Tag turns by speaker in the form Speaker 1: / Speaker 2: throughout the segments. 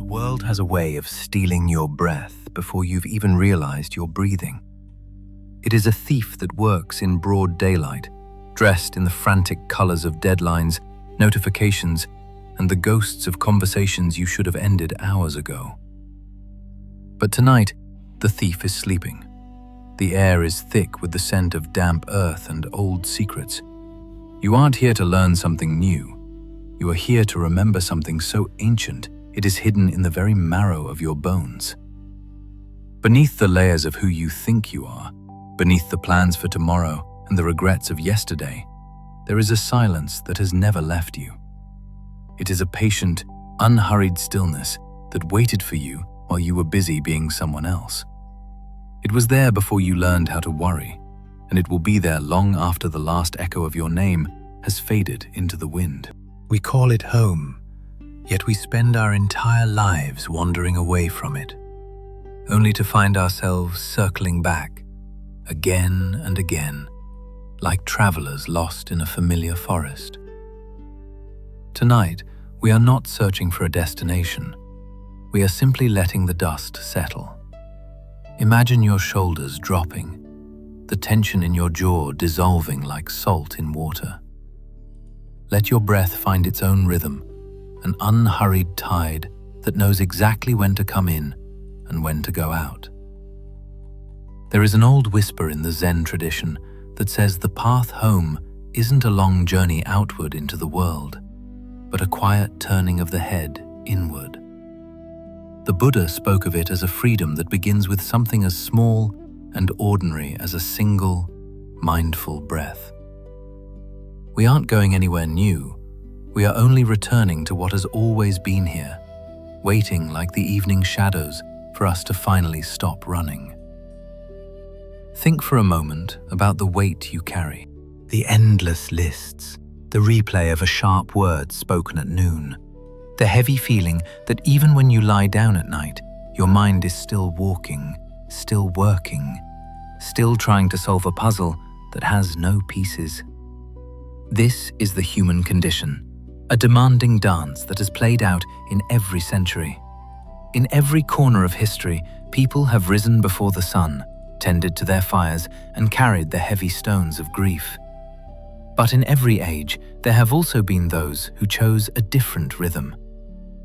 Speaker 1: world has a way of stealing your breath before you've even realized you're breathing. It is a thief that works in broad daylight, dressed in the frantic colors of deadlines, notifications, and the ghosts of conversations you should have ended hours ago. But tonight, the thief is sleeping. The air is thick with the scent of damp earth and old secrets. You aren't here to learn something new. You are here to remember something so ancient it is hidden in the very marrow of your bones. Beneath the layers of who you think you are, beneath the plans for tomorrow and the regrets of yesterday, there is a silence that has never left you. It is a patient, unhurried stillness that waited for you while you were busy being someone else. It was there before you learned how to worry, and it will be there long after the last echo of your name has faded into the wind. We call it home, yet we spend our entire lives wandering away from it, only to find ourselves circling back, again and again, like travelers lost in a familiar forest. Tonight, we are not searching for a destination. We are simply letting the dust settle. Imagine your shoulders dropping, the tension in your jaw dissolving like salt in water. Let your breath find its own rhythm, an unhurried tide that knows exactly when to come in and when to go out. There is an old whisper in the Zen tradition that says the path home isn't a long journey outward into the world, but a quiet turning of the head inward. The Buddha spoke of it as a freedom that begins with something as small and ordinary as a single, mindful breath. We aren't going anywhere new. We are only returning to what has always been here, waiting like the evening shadows for us to finally stop running. Think for a moment about the weight you carry, the endless lists, the replay of a sharp word spoken at noon, the heavy feeling that even when you lie down at night, your mind is still walking, still working, still trying to solve a puzzle that has no pieces. This is the human condition, a demanding dance that has played out in every century. In every corner of history, people have risen before the sun, tended to their fires, and carried the heavy stones of grief. But in every age, there have also been those who chose a different rhythm.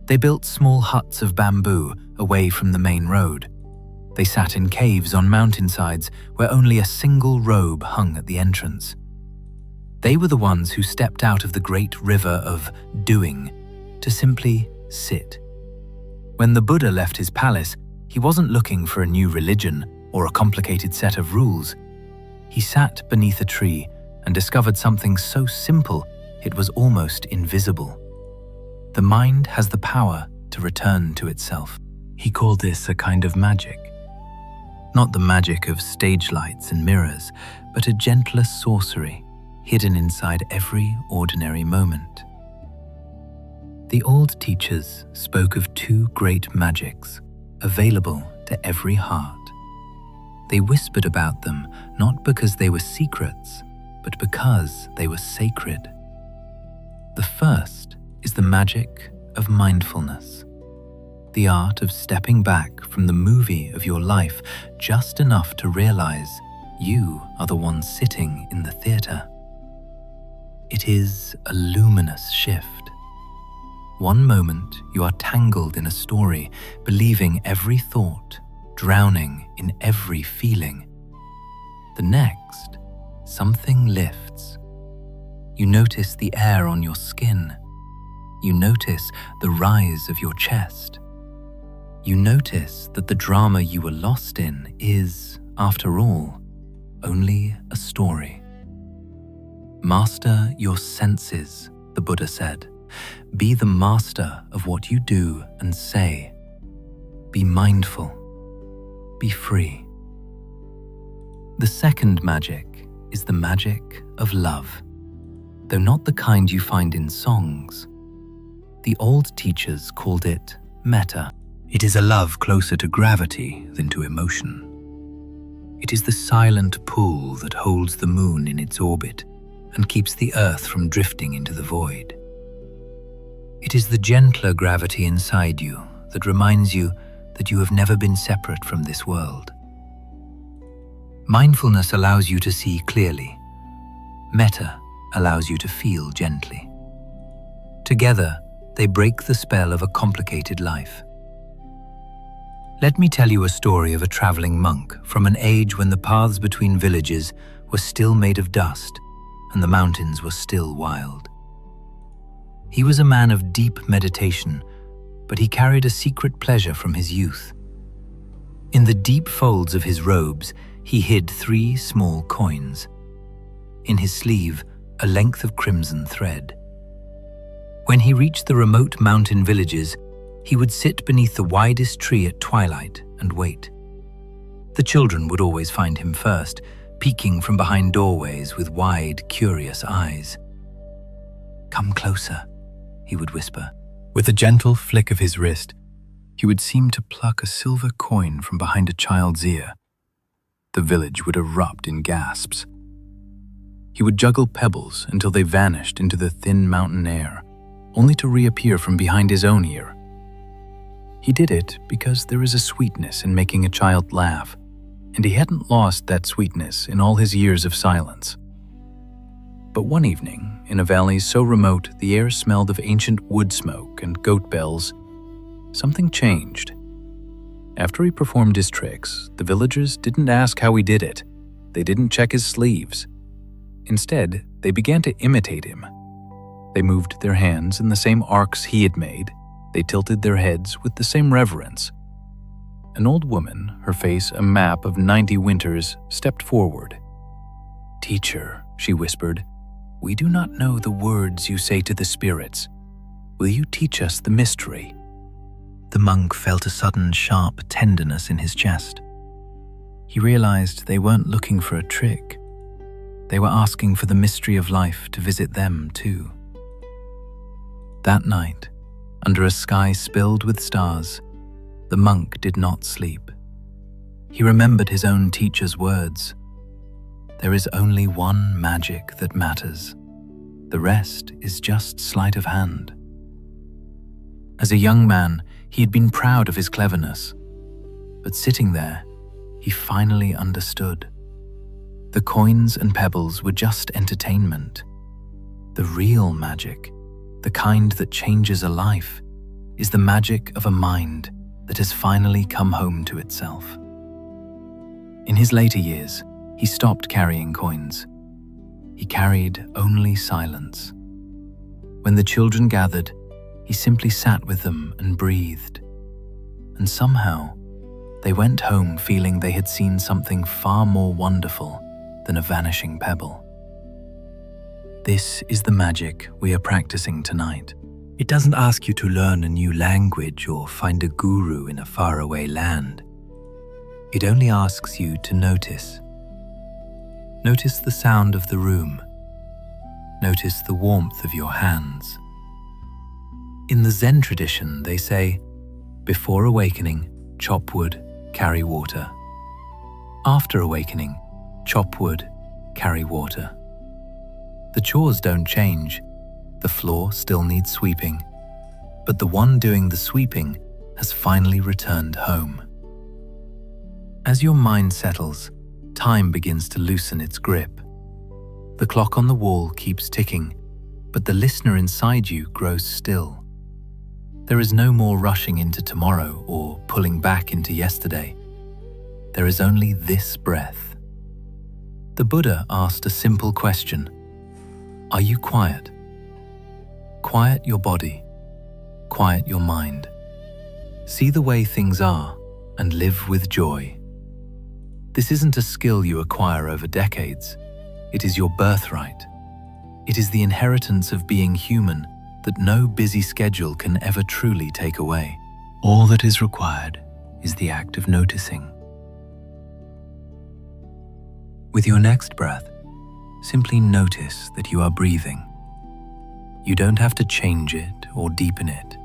Speaker 1: They built small huts of bamboo away from the main road. They sat in caves on mountainsides where only a single robe hung at the entrance. They were the ones who stepped out of the great river of doing to simply sit. When the Buddha left his palace, he wasn't looking for a new religion or a complicated set of rules. He sat beneath a tree and discovered something so simple it was almost invisible. The mind has the power to return to itself. He called this a kind of magic. Not the magic of stage lights and mirrors, but a gentler sorcery hidden inside every ordinary moment. The old teachers spoke of two great magics available to every heart. They whispered about them not because they were secrets, but because they were sacred. The first is the magic of mindfulness, the art of stepping back from the movie of your life just enough to realize you are the one sitting in the theater. It is a luminous shift. One moment you are tangled in a story, believing every thought, drowning in every feeling. The next, something lifts. You notice the air on your skin. You notice the rise of your chest. You notice that the drama you were lost in is, after all, only a story. Master your senses, the Buddha said. Be the master of what you do and say. Be mindful. Be free. The second magic is the magic of love, though not the kind you find in songs. The old teachers called it metta. It is a love closer to gravity than to emotion. It is the silent pull that holds the moon in its orbit and keeps the earth from drifting into the void. It is the gentler gravity inside you that reminds you that you have never been separate from this world. Mindfulness allows you to see clearly. Metta allows you to feel gently. Together, they break the spell of a complicated life. Let me tell you a story of a traveling monk from an age when the paths between villages were still made of dust and the mountains were still wild. He was a man of deep meditation, but he carried a secret pleasure from his youth. In the deep folds of his robes, he hid 3 small coins. In his sleeve, a length of crimson thread. When he reached the remote mountain villages, he would sit beneath the widest tree at twilight and wait. The children would always find him first, peeking from behind doorways with wide, curious eyes. "Come closer," he would whisper. With a gentle flick of his wrist, he would seem to pluck a silver coin from behind a child's ear. The village would erupt in gasps. He would juggle pebbles until they vanished into the thin mountain air, only to reappear from behind his own ear. He did it because there is a sweetness in making a child laugh, and he hadn't lost that sweetness in all his years of silence. But one evening, in a valley so remote the air smelled of ancient wood smoke and goat bells, something changed. After he performed his tricks, the villagers didn't ask how he did it. They didn't check his sleeves. Instead, they began to imitate him. They moved their hands in the same arcs he had made. They tilted their heads with the same reverence. An old woman, her face a map of 90 winters, stepped forward. "Teacher," she whispered, "we do not know the words you say to the spirits. Will you teach us the mystery?" The monk felt a sudden sharp tenderness in his chest. He realized they weren't looking for a trick. They were asking for the mystery of life to visit them too. That night, under a sky spilled with stars, the monk did not sleep. He remembered his own teacher's words. There is only one magic that matters. The rest is just sleight of hand. As a young man, he had been proud of his cleverness. But sitting there, he finally understood. The coins and pebbles were just entertainment. The real magic, the kind that changes a life, is the magic of a mind that has finally come home to itself. In his later years, he stopped carrying coins. He carried only silence. When the children gathered, he simply sat with them and breathed. And somehow, they went home feeling they had seen something far more wonderful than a vanishing pebble. This is the magic we are practicing tonight. It doesn't ask you to learn a new language or find a guru in a faraway land. It only asks you to notice. Notice the sound of the room. Notice the warmth of your hands. In the Zen tradition, they say, before awakening, chop wood, carry water. After awakening, chop wood, carry water. The chores don't change. The floor still needs sweeping, but the one doing the sweeping has finally returned home. As your mind settles, time begins to loosen its grip. The clock on the wall keeps ticking, but the listener inside you grows still. There is no more rushing into tomorrow or pulling back into yesterday. There is only this breath. The Buddha asked a simple question. Are you quiet? Quiet your body. Quiet your mind. See the way things are and live with joy. This isn't a skill you acquire over decades. It is your birthright. It is the inheritance of being human that no busy schedule can ever truly take away. All that is required is the act of noticing. With your next breath, simply notice that you are breathing. You don't have to change it or deepen it.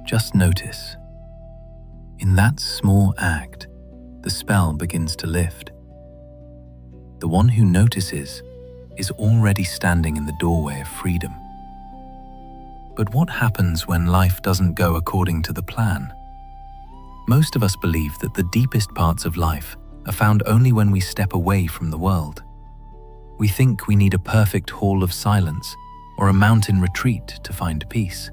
Speaker 1: Just notice. In that small act, the spell begins to lift. The one who notices is already standing in the doorway of freedom. But what happens when life doesn't go according to the plan? Most of us believe that the deepest parts of life are found only when we step away from the world. We think we need a perfect hall of silence or a mountain retreat to find peace.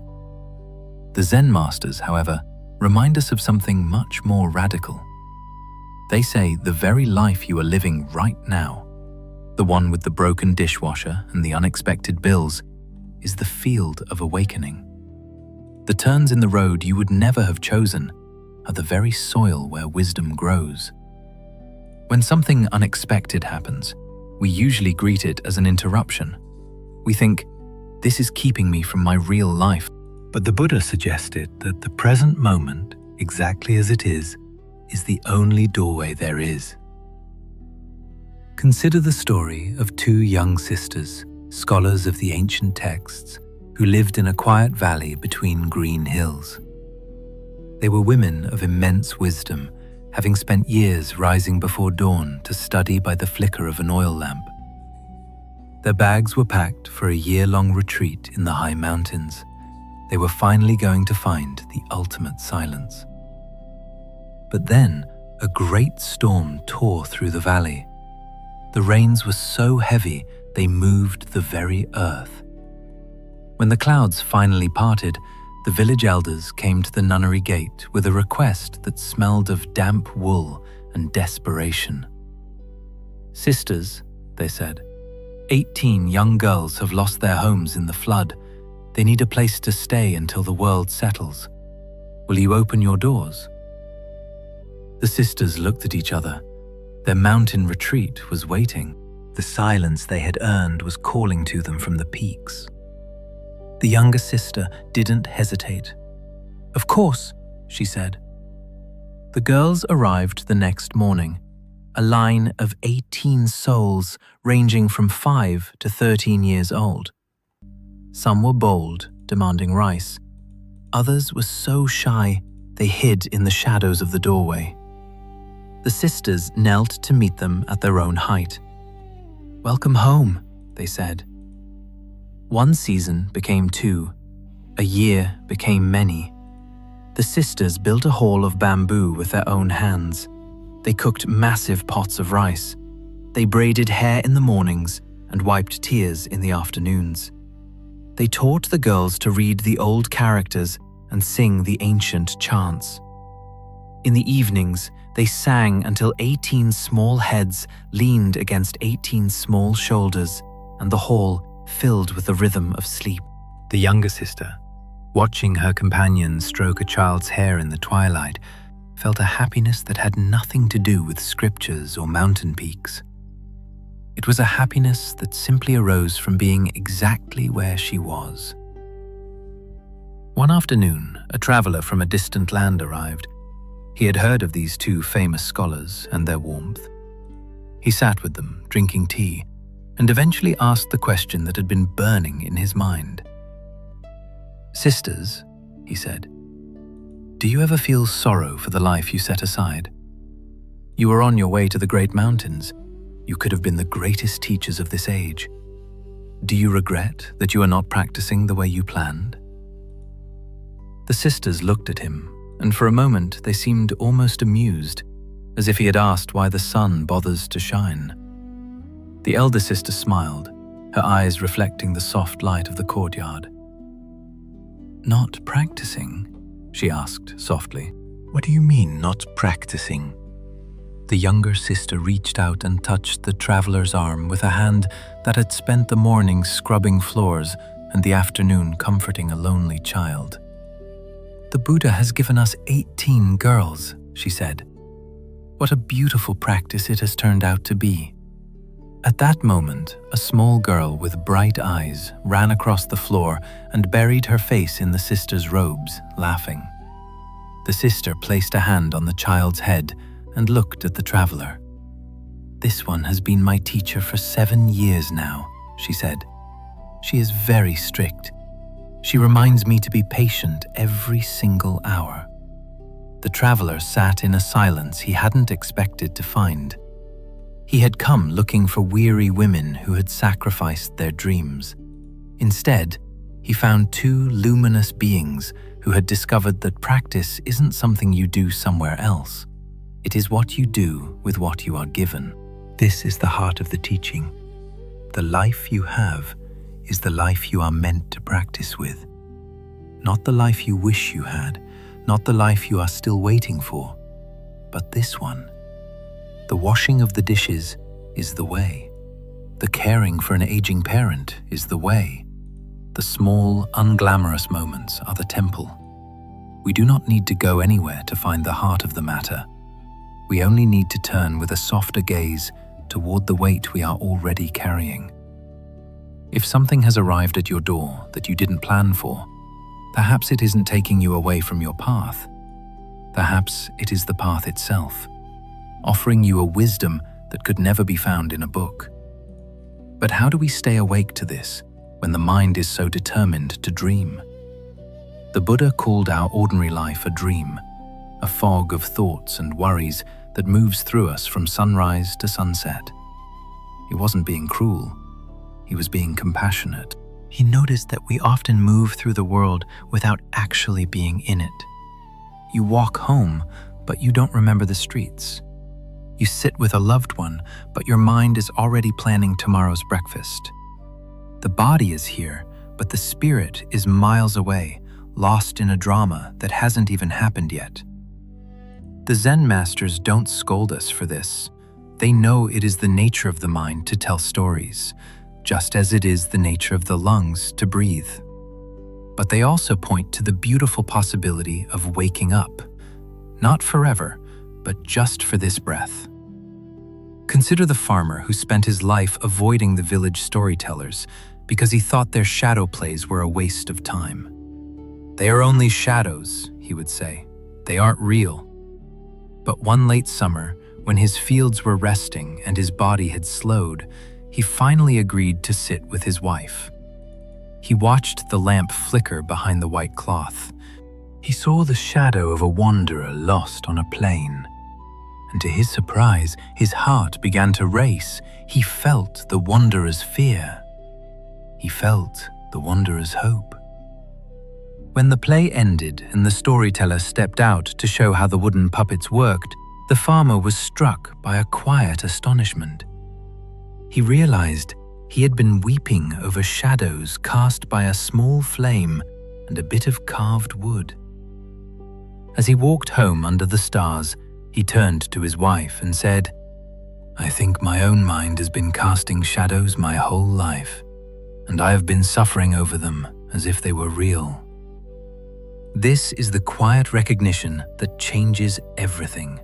Speaker 1: The Zen masters, however, remind us of something much more radical. They say the very life you are living right now, the one with the broken dishwasher and the unexpected bills, is the field of awakening. The turns in the road you would never have chosen are the very soil where wisdom grows. When something unexpected happens, we usually greet it as an interruption. We think, this is keeping me from my real life. But the Buddha suggested that the present moment, exactly as it is the only doorway there is. Consider the story of two young sisters, scholars of the ancient texts, who lived in a quiet valley between green hills. They were women of immense wisdom, having spent years rising before dawn to study by the flicker of an oil lamp. Their bags were packed for a year-long retreat in the high mountains. They were finally going to find the ultimate silence. But then, a great storm tore through the valley. The rains were so heavy they moved the very earth. When the clouds finally parted, the village elders came to the nunnery gate with a request that smelled of damp wool and desperation. "Sisters," they said, 18 young girls have lost their homes in the flood. They need a place to stay until the world settles. Will you open your doors?" The sisters looked at each other. Their mountain retreat was waiting. The silence they had earned was calling to them from the peaks. The younger sister didn't hesitate. "Of course," she said. The girls arrived the next morning, a line of 18 souls ranging from 5 to 13 years old. Some were bold, demanding rice. Others were so shy they hid in the shadows of the doorway. The sisters knelt to meet them at their own height. "Welcome home," they said. One season became 2. A year became many. The sisters built a hall of bamboo with their own hands. They cooked massive pots of rice. They braided hair in the mornings and wiped tears in the afternoons. They taught the girls to read the old characters and sing the ancient chants. In the evenings, they sang until 18 small heads leaned against 18 small shoulders, and the hall filled with the rhythm of sleep. The younger sister, watching her companion stroke a child's hair in the twilight, felt a happiness that had nothing to do with scriptures or mountain peaks. It was a happiness that simply arose from being exactly where she was. One afternoon, a traveler from a distant land arrived. He had heard of these two famous scholars and their warmth. He sat with them, drinking tea, and eventually asked the question that had been burning in his mind. "Sisters," he said, "do you ever feel sorrow for the life you set aside? You were on your way to the great mountains. You could have been the greatest teachers of this age. Do you regret that you are not practicing the way you planned?" The sisters looked at him, and for a moment they seemed almost amused, as if he had asked why the sun bothers to shine. The elder sister smiled, her eyes reflecting the soft light of the courtyard. "Not practicing?" she asked softly. "What do you mean, not practicing?" The younger sister reached out and touched the traveler's arm with a hand that had spent the morning scrubbing floors and the afternoon comforting a lonely child. "The Buddha has given us 18 girls," she said. "What a beautiful practice it has turned out to be." At that moment, a small girl with bright eyes ran across the floor and buried her face in the sister's robes, laughing. The sister placed a hand on the child's head and looked at the traveler. "This one has been my teacher for 7 years now," she said. "She is very strict. She reminds me to be patient every single hour." The traveler sat in a silence he hadn't expected to find. He had come looking for weary women who had sacrificed their dreams. Instead, He found two luminous beings who had discovered that practice isn't something you do somewhere else. It is what you do with what you are given. This is the heart of the teaching. The life you have is the life you are meant to practice with. Not the life you wish you had, not the life you are still waiting for, but this one. The washing of the dishes is the way. The caring for an aging parent is the way. The small, unglamorous moments are the temple. We do not need to go anywhere to find the heart of the matter. We only need to turn with a softer gaze toward the weight we are already carrying. If something has arrived at your door that you didn't plan for, perhaps it isn't taking you away from your path. Perhaps it is the path itself, offering you a wisdom that could never be found in a book. But how do we stay awake to this when the mind is so determined to dream? The Buddha called our ordinary life a dream, a fog of thoughts and worries that moves through us from sunrise to sunset. He wasn't being cruel. He was being compassionate. He noticed that we often move through the world without actually being in it. You walk home, but you don't remember the streets. You sit with a loved one, but your mind is already planning tomorrow's breakfast. The body is here, but the spirit is miles away, lost in a drama that hasn't even happened yet. The Zen masters don't scold us for this. They know it is the nature of the mind to tell stories, just as it is the nature of the lungs to breathe. But they also point to the beautiful possibility of waking up, not forever, but just for this breath. Consider the farmer who spent his life avoiding the village storytellers because he thought their shadow plays were a waste of time. "They are only shadows," he would say. "They aren't real." But one late summer, when his fields were resting and his body had slowed, he finally agreed to sit with his wife. He watched the lamp flicker behind the white cloth. He saw the shadow of a wanderer lost on a plain. And to his surprise, his heart began to race. He felt the wanderer's fear. He felt the wanderer's hope. When the play ended and the storyteller stepped out to show how the wooden puppets worked, the farmer was struck by a quiet astonishment. He realized he had been weeping over shadows cast by a small flame and a bit of carved wood. As he walked home under the stars, he turned to his wife and said, "I think my own mind has been casting shadows my whole life, and I have been suffering over them as if they were real." This is the quiet recognition that changes everything.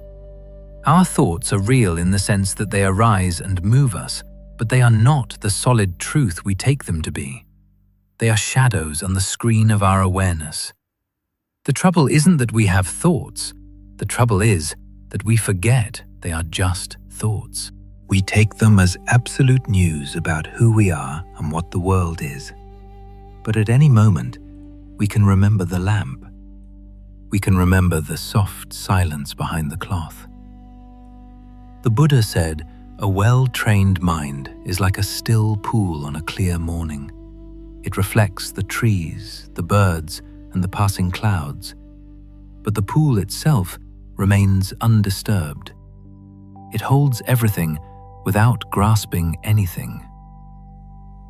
Speaker 1: Our thoughts are real in the sense that they arise and move us, but they are not the solid truth we take them to be. They are shadows on the screen of our awareness. The trouble isn't that we have thoughts. The trouble is that we forget they are just thoughts. We take them as absolute news about who we are and what the world is. But at any moment, we can remember the lamp. We can remember the soft silence behind the cloth. The Buddha said, "A well-trained mind is like a still pool on a clear morning. It reflects the trees, the birds, and the passing clouds. But the pool itself remains undisturbed. It holds everything without grasping anything."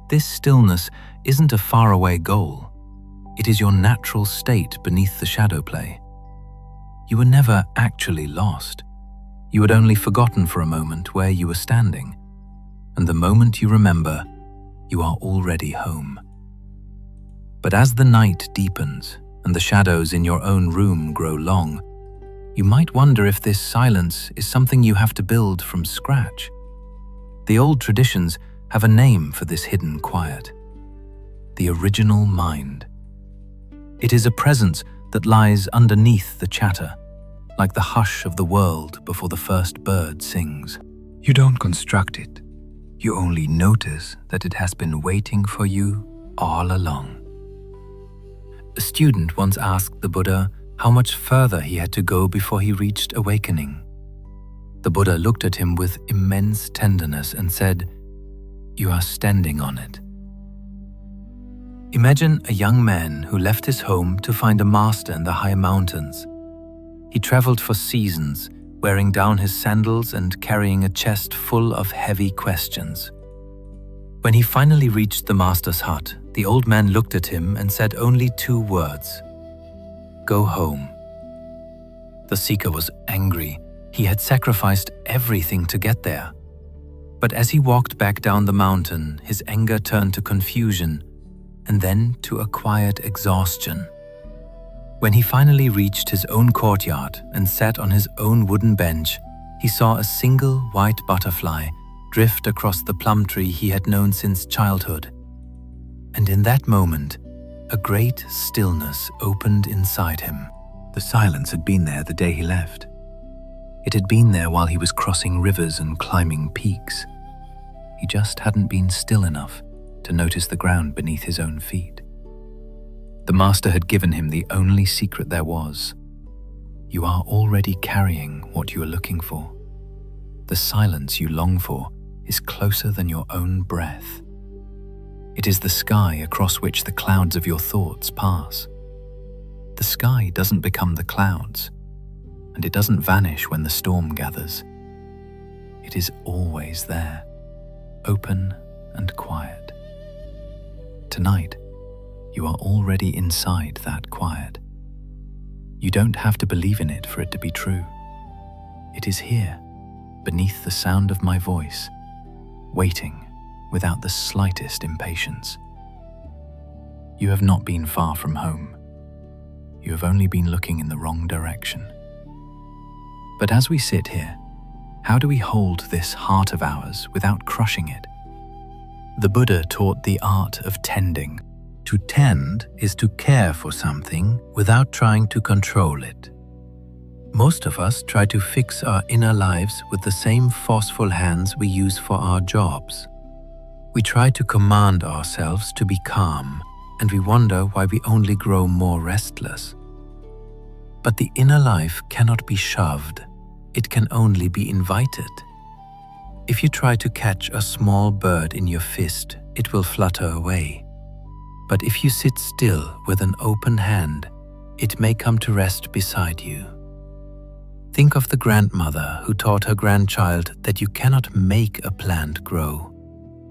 Speaker 1: This stillness isn't a faraway goal. It is your natural state beneath the shadow play. You were never actually lost. You had only forgotten for a moment where you were standing, and the moment you remember, you are already home. But as the night deepens and the shadows in your own room grow long, you might wonder if this silence is something you have to build from scratch. The old traditions have a name for this hidden quiet: the original mind. It is a presence that lies underneath the chatter, like the hush of the world before the first bird sings. You don't construct it. You only notice that it has been waiting for you all along. A student once asked the Buddha how much further he had to go before he reached awakening. The Buddha looked at him with immense tenderness and said, "You are standing on it." Imagine a young man who left his home to find a master in the high mountains. He traveled for seasons, wearing down his sandals and carrying a chest full of heavy questions. When he finally reached the master's hut, the old man looked at him and said only 2 words: "Go home." The seeker was angry. He had sacrificed everything to get there. But as he walked back down the mountain, his anger turned to confusion and then to a quiet exhaustion. When he finally reached his own courtyard and sat on his own wooden bench, he saw a single white butterfly drift across the plum tree he had known since childhood. And in that moment, a great stillness opened inside him. The silence had been there the day he left. It had been there while he was crossing rivers and climbing peaks. He just hadn't been still enough to notice the ground beneath his own feet. The master had given him the only secret there was. You are already carrying what you are looking for. The silence you long for is closer than your own breath. It is the sky across which the clouds of your thoughts pass. The sky doesn't become the clouds, and it doesn't vanish when the storm gathers. It is always there, open and quiet. Tonight, you are already inside that quiet. You don't have to believe in it for it to be true. It is here, beneath the sound of my voice, waiting without the slightest impatience. You have not been far from home. You have only been looking in the wrong direction. But as we sit here, how do we hold this heart of ours without crushing it? The Buddha taught the art of tending. To tend is to care for something without trying to control it. Most of us try to fix our inner lives with the same forceful hands we use for our jobs. We try to command ourselves to be calm, and we wonder why we only grow more restless. But the inner life cannot be shoved. It can only be invited. If you try to catch a small bird in your fist, it will flutter away. But if you sit still with an open hand, it may come to rest beside you. Think of the grandmother who taught her grandchild that you cannot make a plant grow.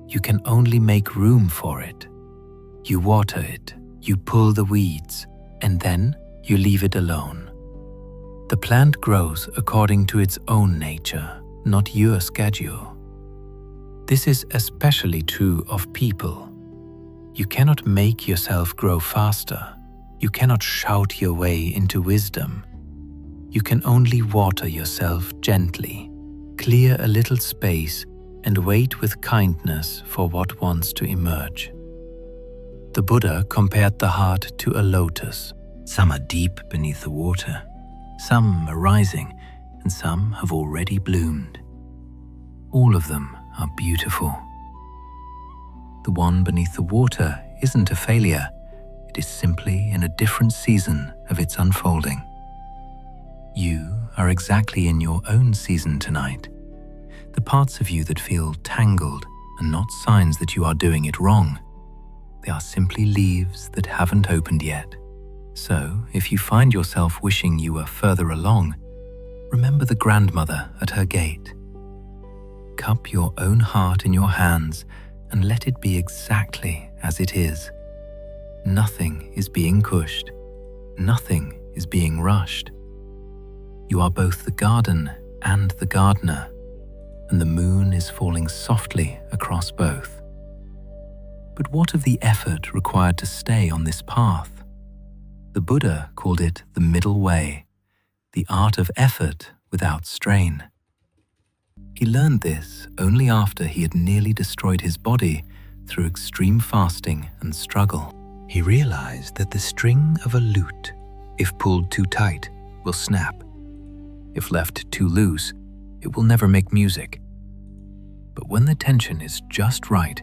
Speaker 1: You can only make room for it. You water it, you pull the weeds, and then you leave it alone. The plant grows according to its own nature, not your schedule. This is especially true of people. You cannot make yourself grow faster. You cannot shout your way into wisdom. You can only water yourself gently, clear a little space, and wait with kindness for what wants to emerge. The Buddha compared the heart to a lotus. Some are deep beneath the water, some are rising, and some have already bloomed. All of them are beautiful. The one beneath the water isn't a failure. It is simply in a different season of its unfolding. You are exactly in your own season tonight. The parts of you that feel tangled are not signs that you are doing it wrong. They are simply leaves that haven't opened yet. So, if you find yourself wishing you were further along, remember the grandmother at her gate. Cup your own heart in your hands and let it be exactly as it is. Nothing is being pushed. Nothing is being rushed. You are both the garden and the gardener, and the moon is falling softly across both. But what of the effort required to stay on this path? The Buddha called it the middle way, the art of effort without strain. He learned this only after he had nearly destroyed his body through extreme fasting and struggle. He realized that the string of a lute, if pulled too tight, will snap. If left too loose, it will never make music. But when the tension is just right,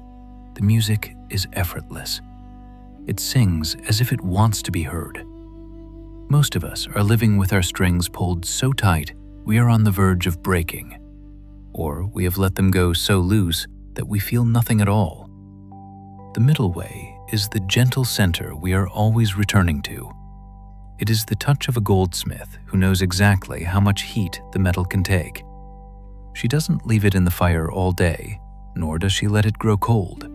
Speaker 1: the music is effortless. It sings as if it wants to be heard. Most of us are living with our strings pulled so tight we are on the verge of breaking, or we have let them go so loose that we feel nothing at all. The middle way is the gentle center we are always returning to. It is the touch of a goldsmith who knows exactly how much heat the metal can take. She doesn't leave it in the fire all day, nor does she let it grow cold.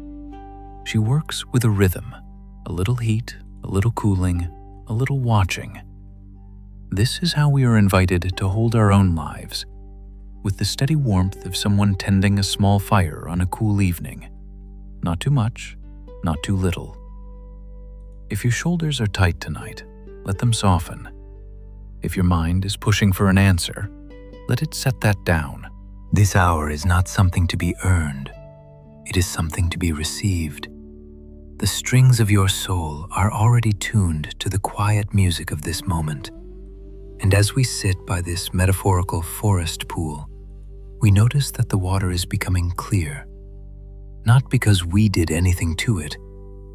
Speaker 1: She works with a rhythm, a little heat, a little cooling, a little watching. This is how we are invited to hold our own lives, with the steady warmth of someone tending a small fire on a cool evening. Not too much, not too little. If your shoulders are tight tonight, let them soften. If your mind is pushing for an answer, let it set that down. This hour is not something to be earned. It is something to be received. The strings of your soul are already tuned to the quiet music of this moment. And as we sit by this metaphorical forest pool, we notice that the water is becoming clear, not because we did anything to it,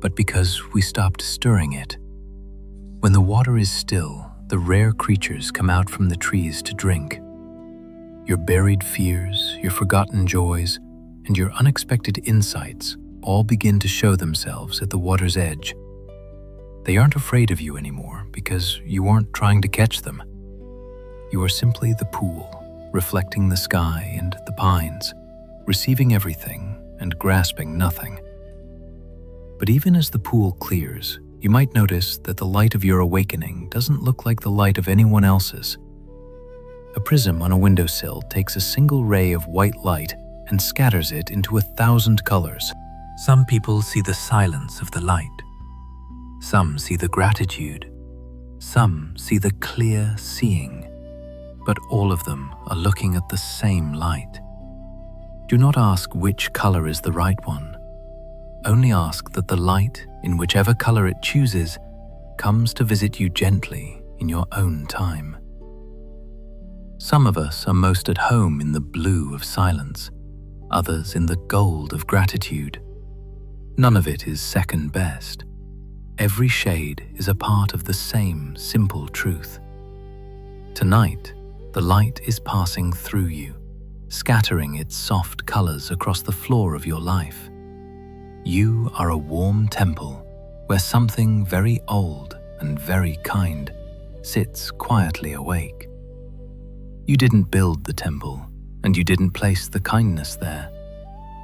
Speaker 1: but because we stopped stirring it. When the water is still, the rare creatures come out from the trees to drink. Your buried fears, your forgotten joys, and your unexpected insights all begin to show themselves at the water's edge. They aren't afraid of you anymore because you aren't trying to catch them. You are simply the pool, reflecting the sky and the pines, receiving everything and grasping nothing. But even as the pool clears, you might notice that the light of your awakening doesn't look like the light of anyone else's. A prism on a windowsill takes a single ray of white light and scatters it into 1,000 colors. Some people see the silence of the light. Some see the gratitude. Some see the clear seeing. But all of them are looking at the same light. Do not ask which color is the right one. Only ask that the light, in whichever color it chooses, comes to visit you gently in your own time. Some of us are most at home in the blue of silence, others in the gold of gratitude. None of it is second best. Every shade is a part of the same simple truth. Tonight, the light is passing through you, scattering its soft colors across the floor of your life. You are a warm temple where something very old and very kind sits quietly awake. You didn't build the temple, and you didn't place the kindness there.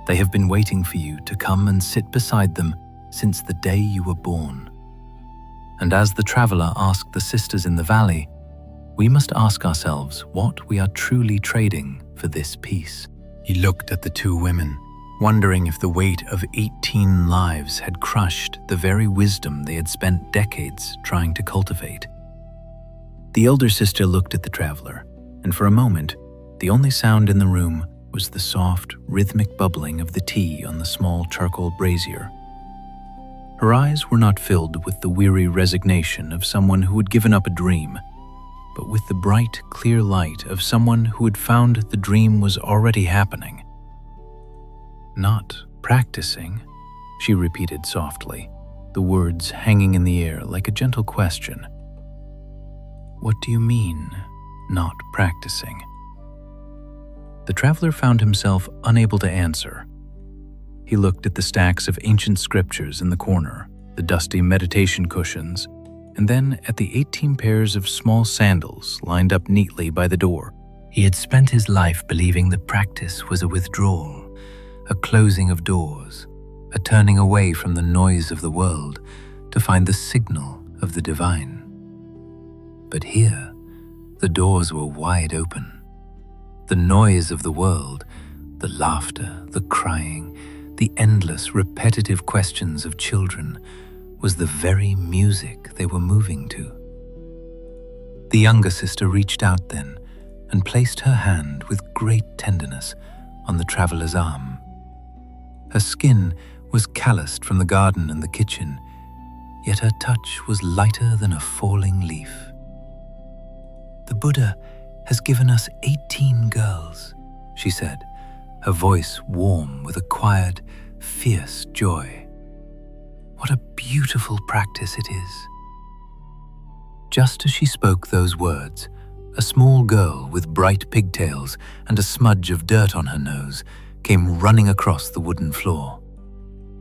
Speaker 1: They have been waiting for you to come and sit beside them since the day you were born. And as the traveler asked the sisters in the valley, we must ask ourselves what we are truly trading for this peace. He looked at the two women, wondering if the weight of 18 lives had crushed the very wisdom they had spent decades trying to cultivate. The elder sister looked at the traveler, and for a moment, the only sound in the room was the soft, rhythmic bubbling of the tea on the small charcoal brazier. Her eyes were not filled with the weary resignation of someone who had given up a dream, but with the bright, clear light of someone who had found the dream was already happening. Not practicing, she repeated softly, the words hanging in the air like a gentle question. What do you mean, not practicing? The traveler found himself unable to answer. He looked at the stacks of ancient scriptures in the corner, the dusty meditation cushions, and then at the 18 pairs of small sandals lined up neatly by the door. He had spent his life believing that practice was a withdrawal, a closing of doors, a turning away from the noise of the world to find the signal of the divine. But here, the doors were wide open. The noise of the world, the laughter, the crying, the endless repetitive questions of children was the very music they were moving to. The younger sister reached out then and placed her hand with great tenderness on the traveler's arm. Her skin was calloused from the garden and the kitchen, yet her touch was lighter than a falling leaf. The Buddha has given us 18 girls, she said, her voice warm with a quiet, fierce joy. What a beautiful practice it is. Just as she spoke those words, a small girl with bright pigtails and a smudge of dirt on her nose came running across the wooden floor.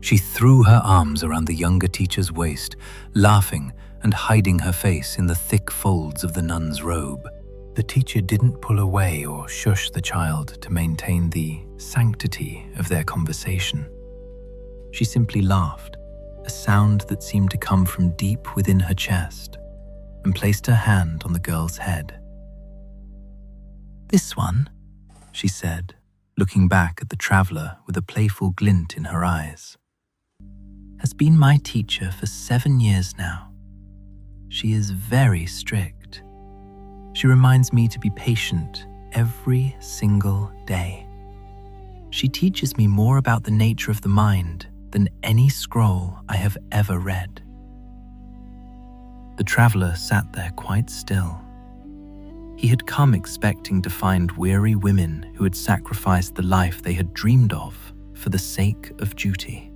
Speaker 1: She threw her arms around the younger teacher's waist, laughing and hiding her face in the thick folds of the nun's robe. The teacher didn't pull away or shush the child to maintain the sanctity of their conversation. She simply laughed, a sound that seemed to come from deep within her chest, and placed her hand on the girl's head. "This one," she said, looking back at the traveler with a playful glint in her eyes, "has been my teacher for 7 years now. She is very strict. She reminds me to be patient every single day. She teaches me more about the nature of the mind than any scroll I have ever read." The traveler sat there quite still. He had come expecting to find weary women who had sacrificed the life they had dreamed of for the sake of duty.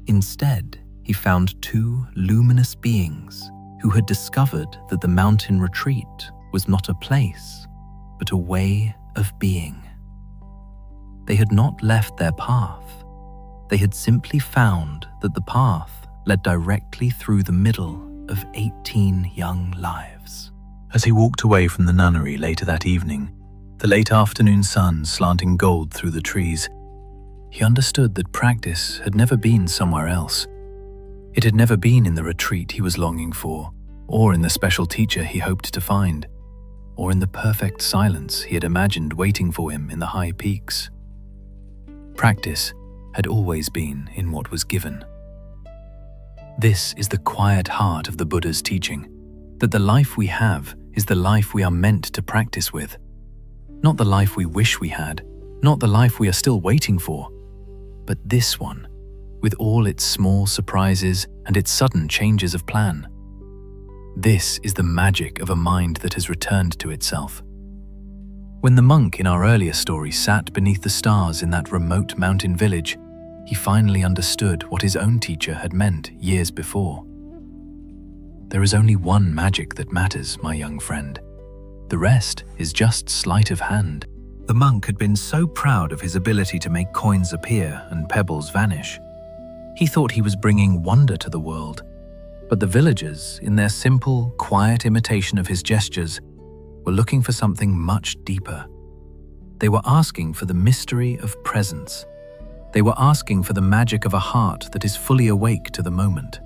Speaker 1: Instead, he found 2 luminous beings who had discovered that the mountain retreat was not a place, but a way of being. They had not left their path. They had simply found that the path led directly through the middle of 18 young lives. As he walked away from the nunnery later that evening, the late afternoon sun slanting gold through the trees, he understood that practice had never been somewhere else. It had never been in the retreat he was longing for, or in the special teacher he hoped to find, or in the perfect silence he had imagined waiting for him in the high peaks. Practice had always been in what was given. This is the quiet heart of the Buddha's teaching, that the life we have is the life we are meant to practice with. Not the life we wish we had, not the life we are still waiting for, but this one, with all its small surprises and its sudden changes of plan. This is the magic of a mind that has returned to itself. When the monk in our earlier story sat beneath the stars in that remote mountain village, he finally understood what his own teacher had meant years before. There is only one magic that matters, my young friend. The rest is just sleight of hand. The monk had been so proud of his ability to make coins appear and pebbles vanish. He thought he was bringing wonder to the world, but the villagers, in their simple, quiet imitation of his gestures, were looking for something much deeper. They were asking for the mystery of presence. They were asking for the magic of a heart that is fully awake to the moment.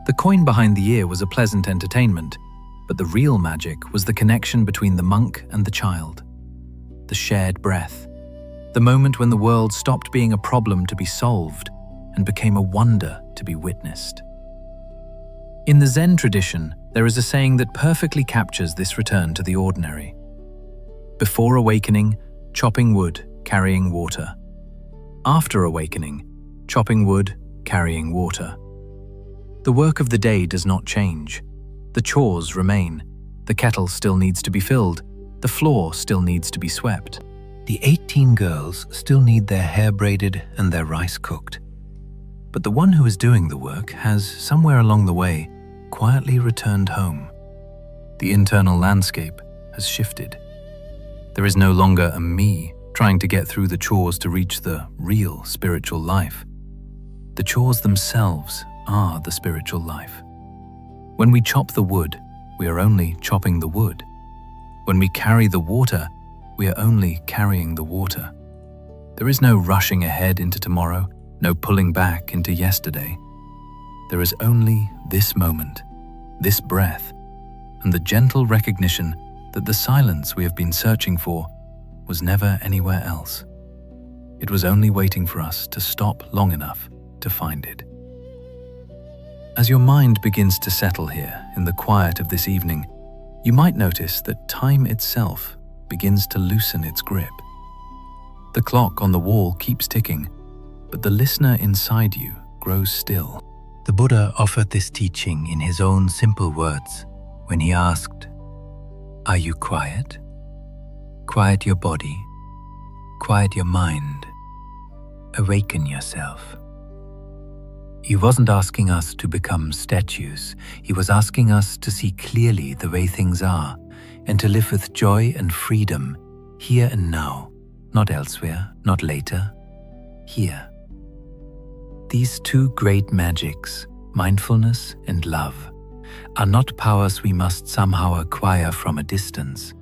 Speaker 1: The coin behind the ear was a pleasant entertainment, but the real magic was the connection between the monk and the child. The shared breath. The moment when the world stopped being a problem to be solved and became a wonder to be witnessed. In the Zen tradition, there is a saying that perfectly captures this return to the ordinary. Before awakening, chopping wood, carrying water. After awakening, chopping wood, carrying water. The work of the day does not change. The chores remain. The kettle still needs to be filled. The floor still needs to be swept. The 18 girls still need their hair braided and their rice cooked. But the one who is doing the work has, somewhere along the way, quietly returned home. The internal landscape has shifted. There is no longer a me trying to get through the chores to reach the real spiritual life. The chores themselves are the spiritual life. When we chop the wood, we are only chopping the wood. When we carry the water, we are only carrying the water. There is no rushing ahead into tomorrow, no pulling back into yesterday. There is only this moment, this breath, and the gentle recognition that the silence we have been searching for was never anywhere else. It was only waiting for us to stop long enough to find it. As your mind begins to settle here in the quiet of this evening, you might notice that time itself begins to loosen its grip. The clock on the wall keeps ticking, but the listener inside you grows still. The Buddha offered this teaching in his own simple words when he asked, "Are you quiet? Quiet your body, quiet your mind, awaken yourself." He wasn't asking us to become statues. He was asking us to see clearly the way things are and to live with joy and freedom here and now, not elsewhere, not later, here. These two great magics, mindfulness and love, are not powers we must somehow acquire from a distance.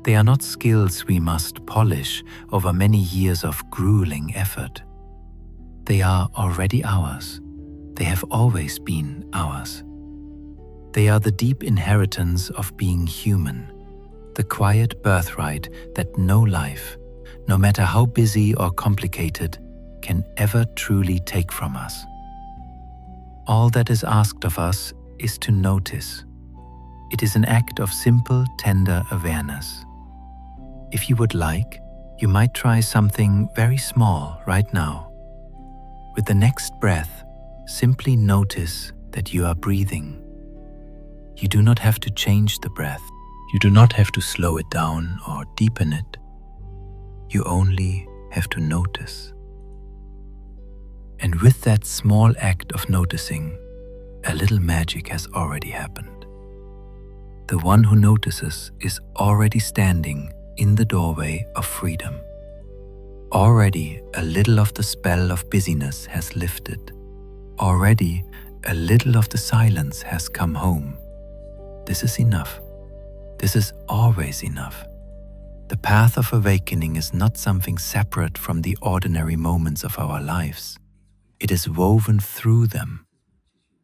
Speaker 1: They are not skills we must polish over many years of grueling effort. They are already ours. They have always been ours. They are the deep inheritance of being human, the quiet birthright that no life, no matter how busy or complicated, can ever truly take from us. All that is asked of us is to notice. It is an act of simple, tender awareness. If you would like, you might try something very small right now. With the next breath, simply notice that you are breathing. You do not have to change the breath. You do not have to slow it down or deepen it. You only have to notice. And with that small act of noticing, a little magic has already happened. The one who notices is already standing in the doorway of freedom. Already a little of the spell of busyness has lifted. Already a little of the silence has come home. This is enough. This is always enough. The path of awakening is not something separate from the ordinary moments of our lives. It is woven through them.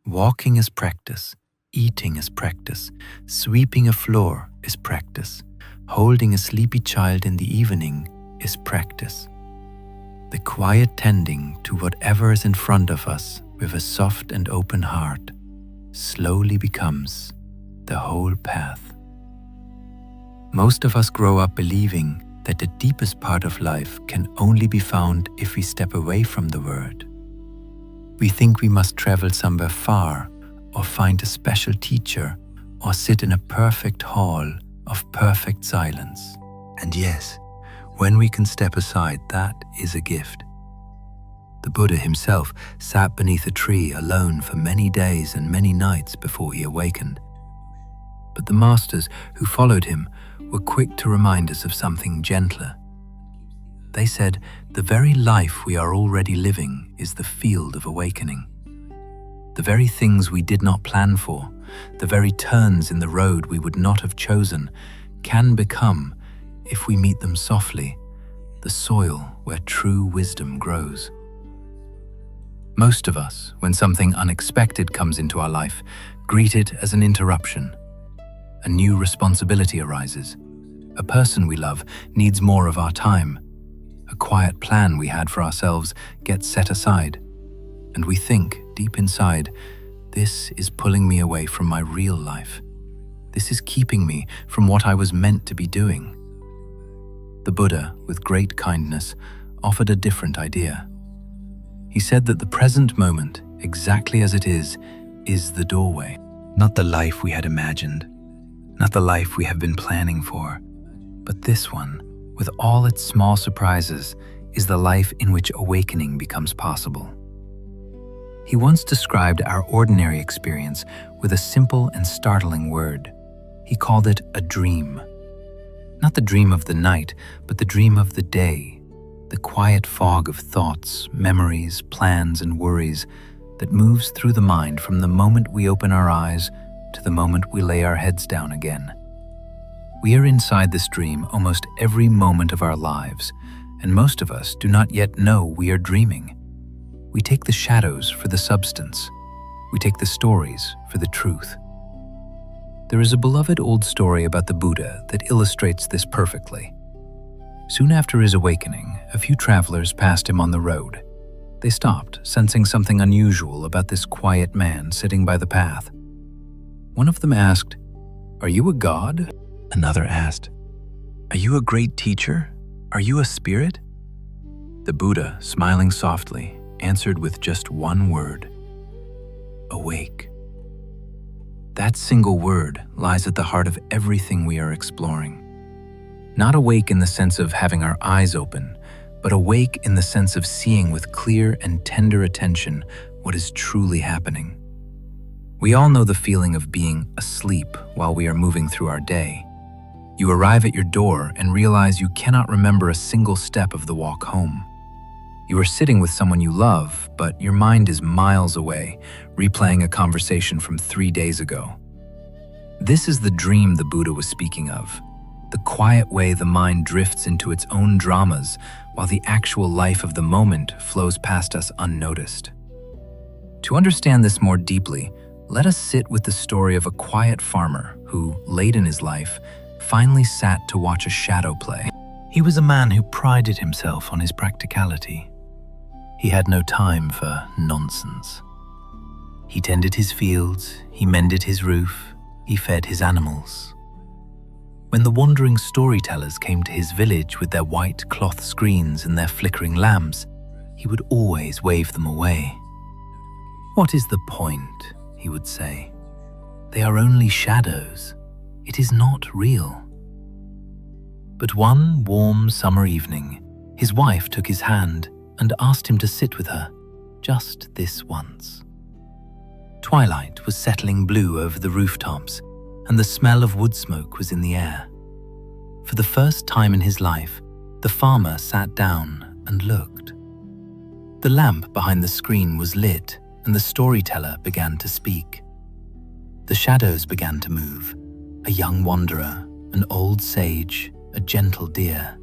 Speaker 1: Walking is practice, eating is practice, sweeping a floor is practice, holding a sleepy child in the evening is practice. The quiet tending to whatever is in front of us with a soft and open heart slowly becomes the whole path. Most of us grow up believing that the deepest part of life can only be found if we step away from the world. We think we must travel somewhere far or find a special teacher or sit in a perfect hall of perfect silence. And yes, when we can step aside, that is a gift. The Buddha himself sat beneath a tree alone for many days and many nights before he awakened. But the masters who followed him were quick to remind us of something gentler. They said, the very life we are already living is the field of awakening. The very things we did not plan for, the very turns in the road we would not have chosen, can become, if we meet them softly, the soil where true wisdom grows. Most of us, when something unexpected comes into our life, greet it as an interruption. A new responsibility arises. A person we love needs more of our time. A quiet plan we had for ourselves gets set aside. And we think, deep inside, this is pulling me away from my real life. This is keeping me from what I was meant to be doing. The Buddha, with great kindness, offered a different idea. He said that the present moment, exactly as it is the doorway. Not the life we had imagined, not the life we have been planning for, but this one, with all its small surprises, is the life in which awakening becomes possible. He once described our ordinary experience with a simple and startling word. He called it a dream. Not the dream of the night, but the dream of the day, the quiet fog of thoughts, memories, plans, and worries that moves through the mind from the moment we open our eyes to the moment we lay our heads down again. We are inside this dream almost every moment of our lives, and most of us do not yet know we are dreaming. We take the shadows for the substance. We take the stories for the truth. There is a beloved old story about the Buddha that illustrates this perfectly. Soon after his awakening, a few travelers passed him on the road. They stopped, sensing something unusual about this quiet man sitting by the path. One of them asked, "Are you a god?" Another asked, "Are you a great teacher? Are you a spirit?" The Buddha, smiling softly, answered with just one word: awake. That single word lies at the heart of everything we are exploring. Not awake in the sense of having our eyes open, but awake in the sense of seeing with clear and tender attention what is truly happening. We all know the feeling of being asleep while we are moving through our day. You arrive at your door and realize you cannot remember a single step of the walk home. You are sitting with someone you love, but your mind is miles away, replaying a conversation from 3 days ago. This is the dream the Buddha was speaking of, the quiet way the mind drifts into its own dramas while the actual life of the moment flows past us unnoticed. To understand this more deeply, let us sit with the story of a quiet farmer who, late in his life, finally sat to watch a shadow play. He was a man who prided himself on his practicality. He had no time for nonsense. He tended his fields, he mended his roof, he fed his animals. When the wandering storytellers came to his village with their white cloth screens and their flickering lamps, he would always wave them away. "What is the point?" he would say. "They are only shadows. It is not real." But one warm summer evening, his wife took his hand and asked him to sit with her, just this once. Twilight was settling blue over the rooftops, and the smell of wood smoke was in the air. For the first time in his life, the farmer sat down and looked. The lamp behind the screen was lit, and the storyteller began to speak. The shadows began to move, a young wanderer, an old sage, a gentle deer.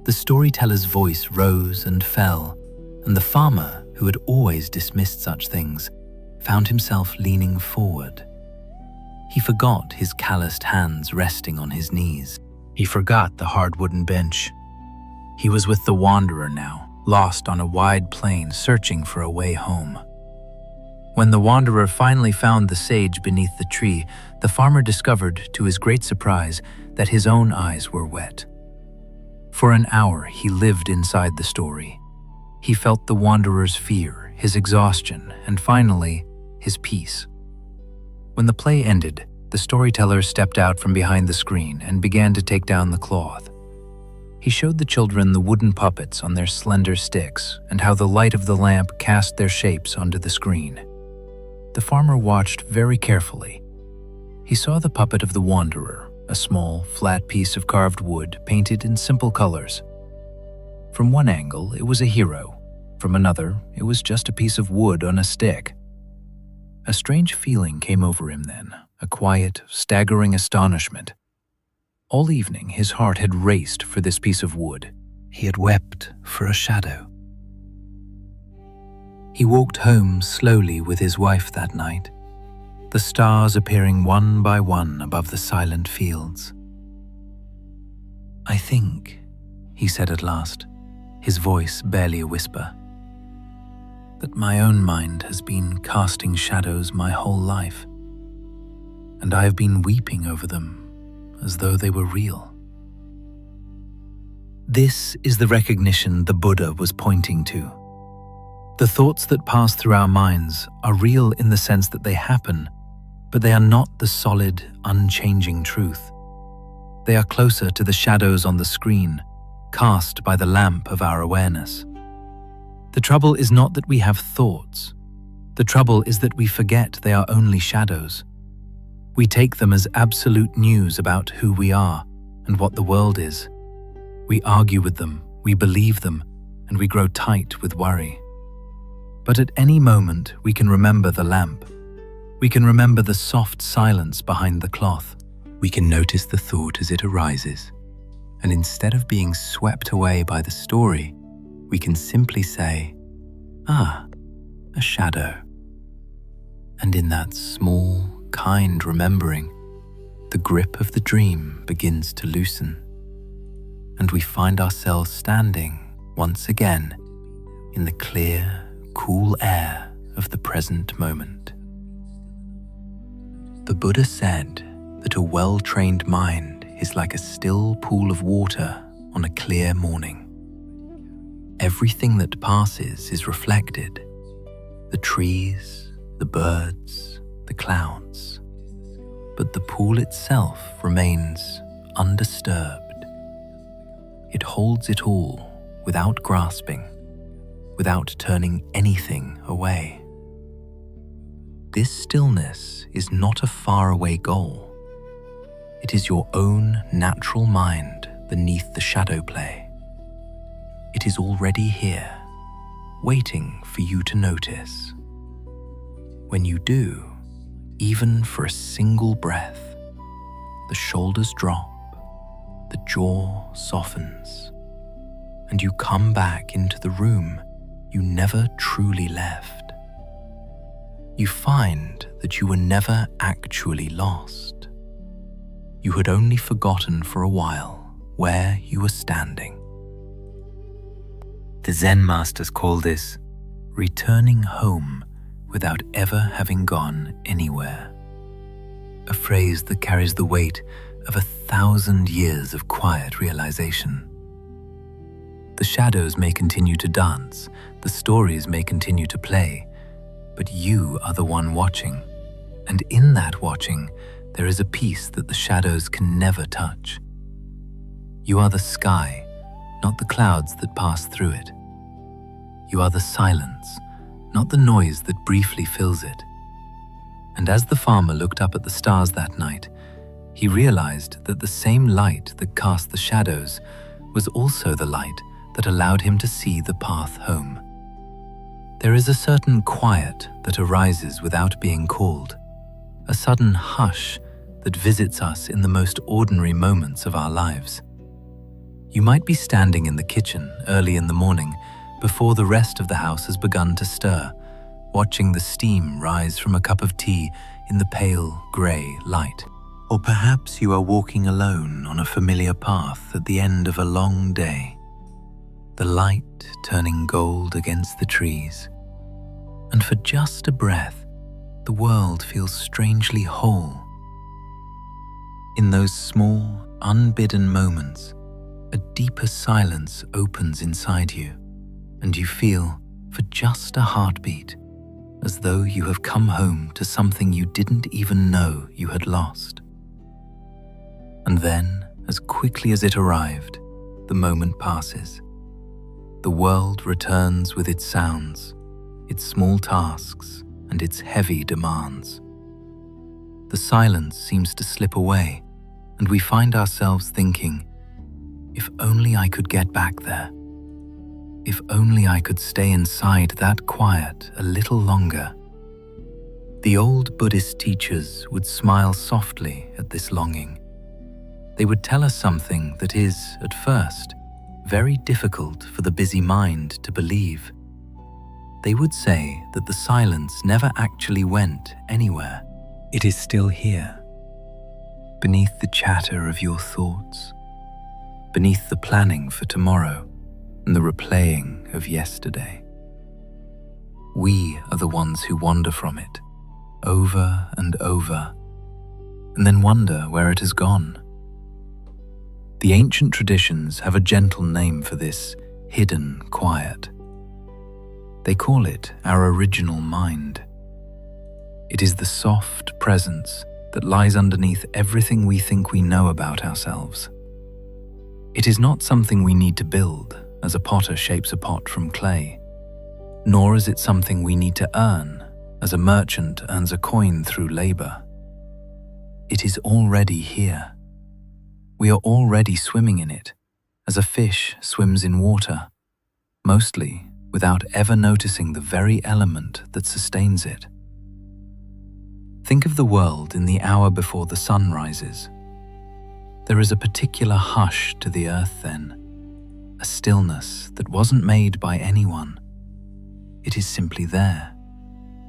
Speaker 1: The storyteller's voice rose and fell, and the farmer, who had always dismissed such things, found himself leaning forward. He forgot his calloused hands resting on his knees. He forgot the hard wooden bench. He was with the wanderer now, lost on a wide plain searching for a way home. When the wanderer finally found the sage beneath the tree, the farmer discovered, to his great surprise, that his own eyes were wet. For an hour, he lived inside the story. He felt the wanderer's fear, his exhaustion, and finally, his peace. When the play ended, the storyteller stepped out from behind the screen and began to take down the cloth. He showed the children the wooden puppets on their slender sticks and how the light of the lamp cast their shapes onto the screen. The farmer watched very carefully. He saw the puppet of the wanderer, a small, flat piece of carved wood painted in simple colors. From one angle, it was a hero. From another, it was just a piece of wood on a stick. A strange feeling came over him then, a quiet, staggering astonishment. All evening, his heart had raced for this piece of wood. He had wept for a shadow. He walked home slowly with his wife that night, the stars appearing one by one above the silent fields. "I think," he said at last, his voice barely a whisper, "that my own mind has been casting shadows my whole life, and I have been weeping over them as though they were real." This is the recognition the Buddha was pointing to. The thoughts that pass through our minds are real in the sense that they happen, but they are not the solid, unchanging truth. They are closer to the shadows on the screen, cast by the lamp of our awareness. The trouble is not that we have thoughts. The trouble is that we forget they are only shadows. We take them as absolute news about who we are and what the world is. We argue with them, we believe them, and we grow tight with worry. But at any moment, we can remember the lamp. We can remember the soft silence behind the cloth. We can notice the thought as it arises. And instead of being swept away by the story, we can simply say, "Ah, a shadow." And in that small, kind remembering, the grip of the dream begins to loosen. And we find ourselves standing, once again, in the clear, cool air of the present moment. The Buddha said that a well-trained mind is like a still pool of water on a clear morning. Everything that passes is reflected, the trees, the birds, the clouds, but the pool itself remains undisturbed. It holds it all without grasping, without turning anything away. This stillness is not a faraway goal. It is your own natural mind beneath the shadow play. It is already here, waiting for you to notice. When you do, even for a single breath, the shoulders drop, the jaw softens, and you come back into the room you never truly left. You find that you were never actually lost. You had only forgotten for a while where you were standing. The Zen masters call this returning home without ever having gone anywhere, a phrase that carries the weight of 1,000 years of quiet realization. The shadows may continue to dance, the stories may continue to play, but you are the one watching, and in that watching, there is a peace that the shadows can never touch. You are the sky, not the clouds that pass through it. You are the silence, not the noise that briefly fills it. And as the farmer looked up at the stars that night, he realized that the same light that cast the shadows was also the light that allowed him to see the path home. There is a certain quiet that arises without being called, a sudden hush that visits us in the most ordinary moments of our lives. You might be standing in the kitchen early in the morning before the rest of the house has begun to stir, watching the steam rise from a cup of tea in the pale grey light. Or perhaps you are walking alone on a familiar path at the end of a long day, the light turning gold against the trees. And for just a breath, the world feels strangely whole. In those small, unbidden moments, a deeper silence opens inside you, and you feel, for just a heartbeat, as though you have come home to something you didn't even know you had lost. And then, as quickly as it arrived, the moment passes. The world returns with its sounds, its small tasks, and its heavy demands. The silence seems to slip away, and we find ourselves thinking, if only I could get back there. If only I could stay inside that quiet a little longer. The old Buddhist teachers would smile softly at this longing. They would tell us something that is, at first, very difficult for the busy mind to believe. They would say that the silence never actually went anywhere. It is still here, beneath the chatter of your thoughts, beneath the planning for tomorrow, and the replaying of yesterday. We are the ones who wander from it, over and over, and then wonder where it has gone. The ancient traditions have a gentle name for this hidden quiet. They call it our original mind. It is the soft presence that lies underneath everything we think we know about ourselves. It is not something we need to build, as a potter shapes a pot from clay, nor is it something we need to earn, as a merchant earns a coin through labor. It is already here. We are already swimming in it, as a fish swims in water, mostly without ever noticing the very element that sustains it. Think of the world in the hour before the sun rises. There is a particular hush to the earth then, a stillness that wasn't made by anyone. It is simply there,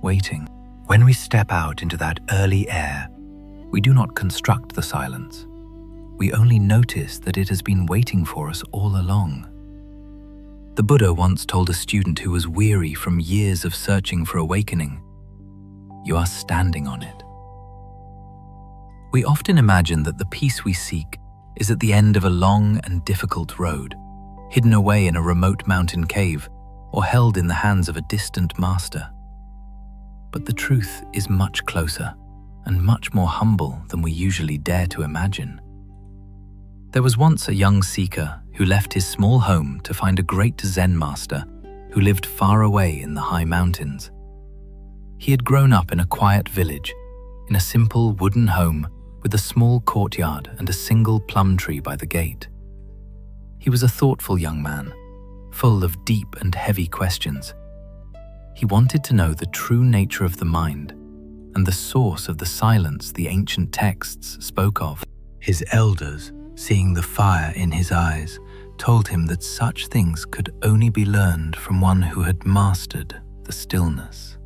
Speaker 1: waiting. When we step out into that early air, we do not construct the silence. We only notice that it has been waiting for us all along. The Buddha once told a student who was weary from years of searching for awakening, "You are standing on it." We often imagine that the peace we seek is at the end of a long and difficult road, hidden away in a remote mountain cave or held in the hands of a distant master. But the truth is much closer and much more humble than we usually dare to imagine. There was once a young seeker who left his small home to find a great Zen master who lived far away in the high mountains. He had grown up in a quiet village, in a simple wooden home with a small courtyard and a single plum tree by the gate. He was a thoughtful young man, full of deep and heavy questions, He wanted to know the true nature of the mind and the source of the silence the ancient texts spoke of. His elders, seeing the fire in his eyes, told him that such things could only be learned from one who had mastered the stillness.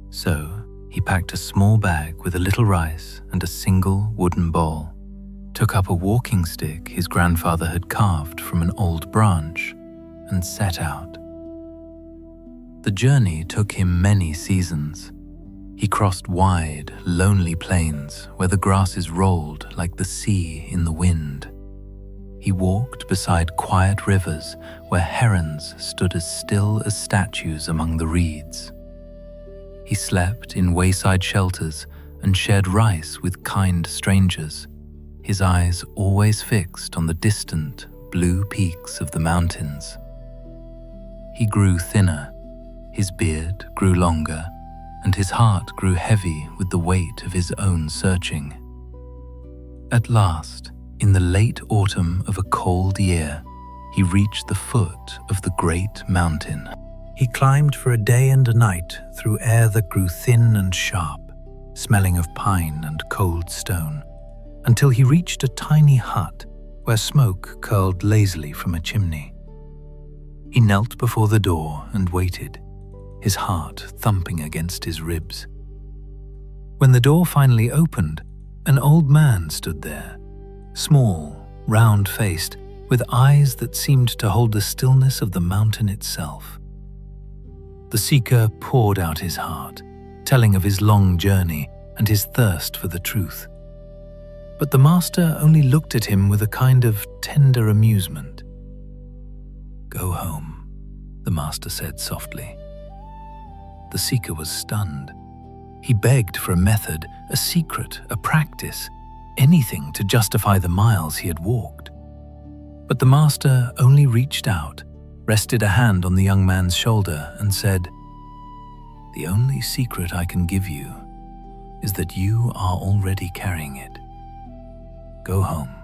Speaker 1: So he packed a small bag with a little rice and a single wooden bowl, took up a walking stick his grandfather had carved from an old branch, and set out. The journey took him many seasons. He crossed wide, lonely plains where the grasses rolled like the sea in the wind. He walked beside quiet rivers where herons stood as still as statues among the reeds. He slept in wayside shelters and shared rice with kind strangers, his eyes always fixed on the distant, blue peaks of the mountains. He grew thinner, his beard grew longer, and his heart grew heavy with the weight of his own searching. At last, in the late autumn of a cold year, he reached the foot of the great mountain. He climbed for a day and a night through air that grew thin and sharp, smelling of pine and cold stone, until he reached a tiny hut where smoke curled lazily from a chimney. He knelt before the door and waited, his heart thumping against his ribs. When the door finally opened, an old man stood there, small, round-faced, with eyes that seemed to hold the stillness of the mountain itself. The seeker poured out his heart, telling of his long journey and his thirst for the truth. But the master only looked at him with a kind of tender amusement. "Go home," the master said softly. The seeker was stunned. He begged for a method, a secret, a practice, anything to justify the miles he had walked. But the master only reached out, rested a hand on the young man's shoulder, and said, "The only secret I can give you is that you are already carrying it. Go home.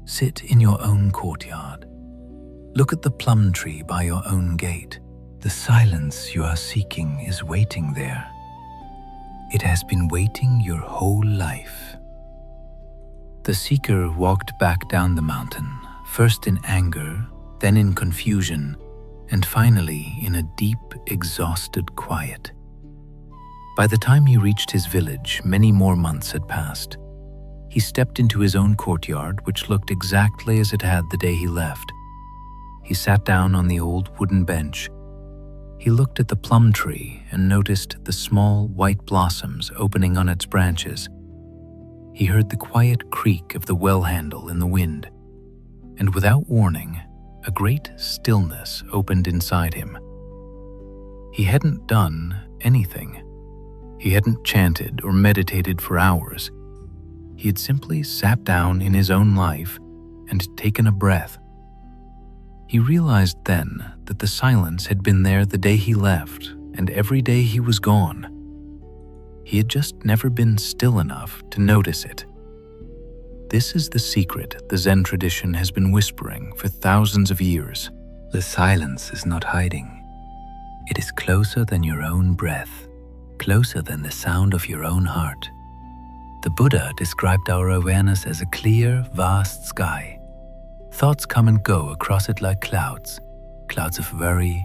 Speaker 1: Sit in your own courtyard. Look at the plum tree by your own gate. The silence you are seeking is waiting there. It has been waiting your whole life." The seeker walked back down the mountain, first in anger, then in confusion, and finally in a deep, exhausted quiet. By the time he reached his village, many more months had passed. He stepped into his own courtyard, which looked exactly as it had the day he left. He sat down on the old wooden bench. He looked at the plum tree and noticed the small white blossoms opening on its branches. He heard the quiet creak of the well handle in the wind, and without warning, a great stillness opened inside him. He hadn't done anything. He hadn't chanted or meditated for hours. He had simply sat down in his own life and taken a breath. He realized then that the silence had been there the day he left and every day he was gone. He had just never been still enough to notice it. This is the secret the Zen tradition has been whispering for thousands of years. The silence is not hiding. It is closer than your own breath, closer than the sound of your own heart. The Buddha described our awareness as a clear, vast sky. Thoughts come and go across it like clouds, clouds of worry,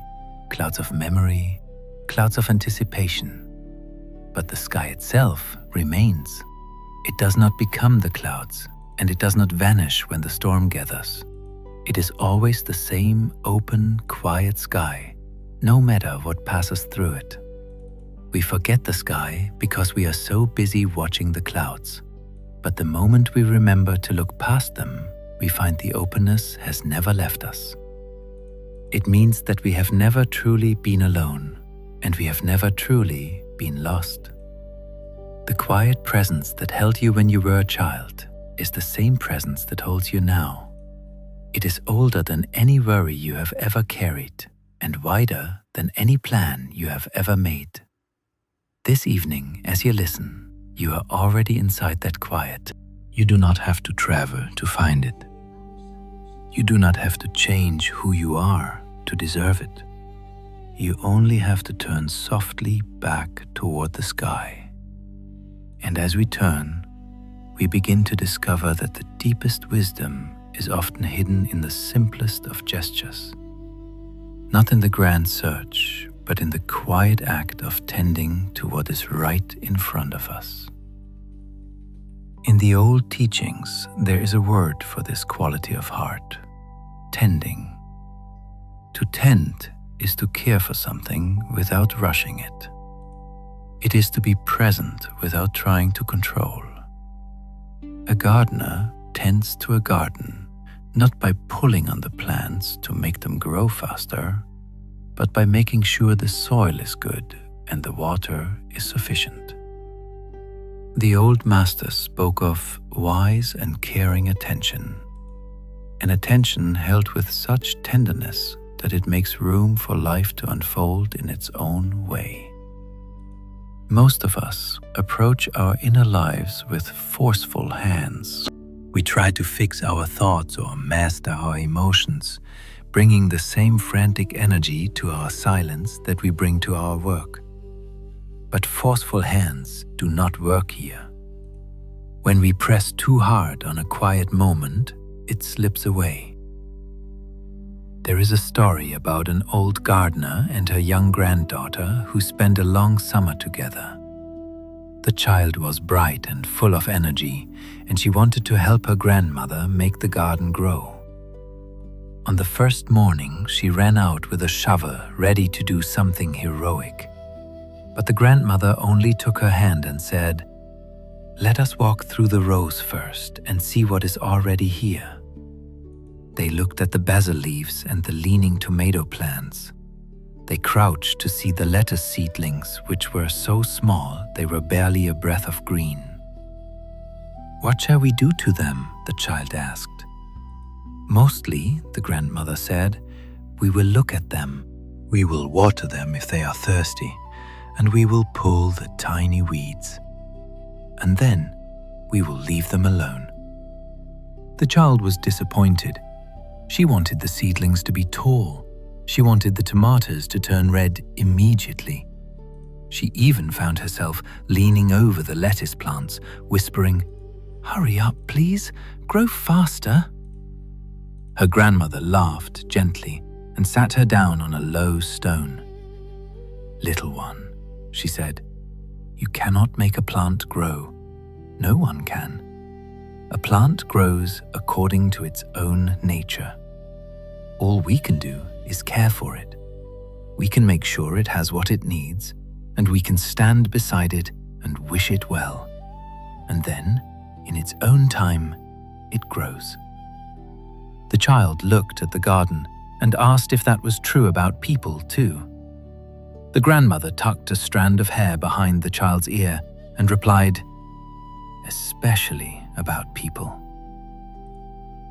Speaker 1: clouds of memory, clouds of anticipation. But the sky itself remains. It does not become the clouds, and it does not vanish when the storm gathers. It is always the same open, quiet sky, no matter what passes through it. We forget the sky because we are so busy watching the clouds. But the moment we remember to look past them, we find the openness has never left us. It means that we have never truly been alone, and we have never truly been lost. The quiet presence that held you when you were a child is the same presence that holds you now. It is older than any worry you have ever carried, and wider than any plan you have ever made. This evening, as you listen, you are already inside that quiet. You do not have to travel to find it. You do not have to change who you are to deserve it. you only have to turn softly back toward the sky. And as we turn, we begin to discover that the deepest wisdom is often hidden in the simplest of gestures. Not in the grand search, but in the quiet act of tending to what is right in front of us. In the old teachings, there is a word for this quality of heart: tending. To tend is to care for something without rushing it. It is to be present without trying to control. A gardener tends to a garden not by pulling on the plants to make them grow faster, but by making sure the soil is good and the water is sufficient. The old masters spoke of wise and caring attention, an attention held with such tenderness that it makes room for life to unfold in its own way. Most of us approach our inner lives with forceful hands. We try to fix our thoughts or master our emotions, bringing the same frantic energy to our silence that we bring to our work. But forceful hands do not work here. When we press too hard on a quiet moment, it slips away. There is a story about an old gardener and her young granddaughter who spent a long summer together. The child was bright and full of energy, and she wanted to help her grandmother make the garden grow. On the first morning, she ran out with a shovel, ready to do something heroic. But the grandmother only took her hand and said, "Let us walk through the rows first and see what is already here." They looked at the basil leaves and the leaning tomato plants. They crouched to see the lettuce seedlings, which were so small they were barely a breath of green. "What shall we do to them?" the child asked. "Mostly," the grandmother said, "we will look at them. We will water them if they are thirsty, and we will pull the tiny weeds. And then we will leave them alone." The child was disappointed. She wanted the seedlings to be tall. She wanted the tomatoes to turn red immediately. She even found herself leaning over the lettuce plants, whispering, "Hurry up, please, grow faster." Her grandmother laughed gently and sat her down on a low stone. "Little one," she said, "you cannot make a plant grow. No one can. A plant grows according to its own nature. All we can do is care for it. We can make sure it has what it needs, and we can stand beside it and wish it well. And then, in its own time, it grows." The child looked at the garden and asked if that was true about people too. The grandmother tucked a strand of hair behind the child's ear and replied, "Especially about people."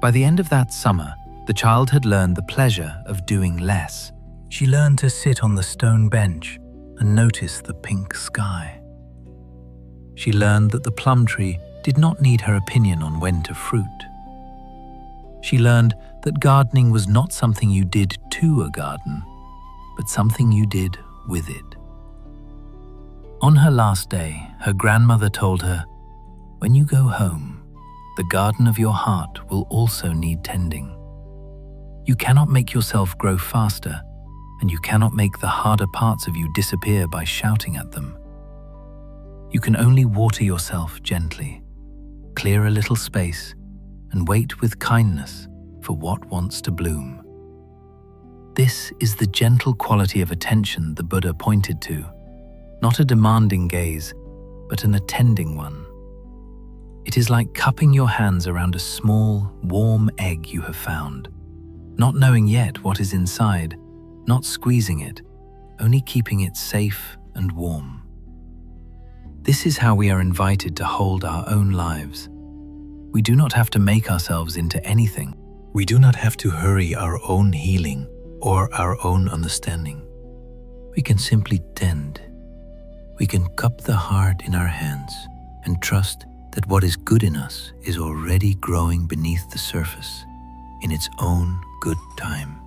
Speaker 1: By the end of that summer, the child had learned the pleasure of doing less. She learned to sit on the stone bench and notice the pink sky. She learned that the plum tree did not need her opinion on when to fruit. She learned that gardening was not something you did to a garden, but something you did with it. On her last day, her grandmother told her, "When you go home, the garden of your heart will also need tending. You cannot make yourself grow faster, and you cannot make the harder parts of you disappear by shouting at them. You can only water yourself gently, clear a little space, and wait with kindness for what wants to bloom." This is the gentle quality of attention the Buddha pointed to, not a demanding gaze, but an attending one. It is like cupping your hands around a small, warm egg you have found, not knowing yet what is inside, not squeezing it, only keeping it safe and warm. This is how we are invited to hold our own lives. We do not have to make ourselves into anything. We do not have to hurry our own healing or our own understanding. We can simply tend. We can cup the heart in our hands and trust that what is good in us is already growing beneath the surface in its own good time.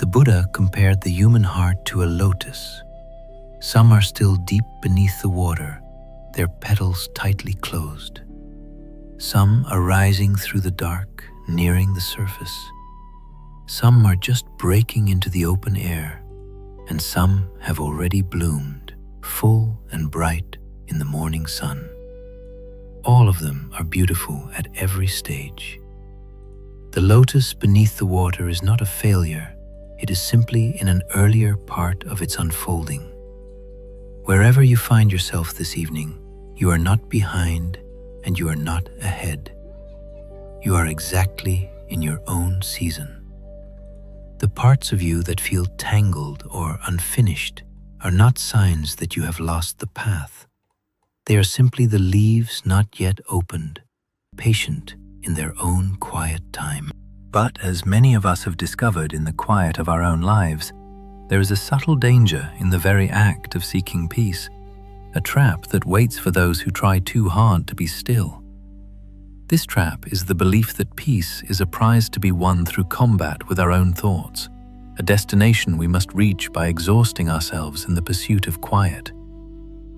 Speaker 1: The Buddha compared the human heart to a lotus. Some are still deep beneath the water, their petals tightly closed. Some are rising through the dark, nearing the surface. Some are just breaking into the open air, and some have already bloomed, full and bright in the morning sun. All of them are beautiful at every stage. The lotus beneath the water is not a failure, it is simply in an earlier part of its unfolding. Wherever you find yourself this evening, you are not behind and you are not ahead. You are exactly in your own season. The parts of you that feel tangled or unfinished are not signs that you have lost the path. They are simply the leaves not yet opened, patient in their own quiet time. But as many of us have discovered in the quiet of our own lives, there is a subtle danger in the very act of seeking peace, a trap that waits for those who try too hard to be still. This trap is the belief that peace is a prize to be won through combat with our own thoughts, a destination we must reach by exhausting ourselves in the pursuit of quiet.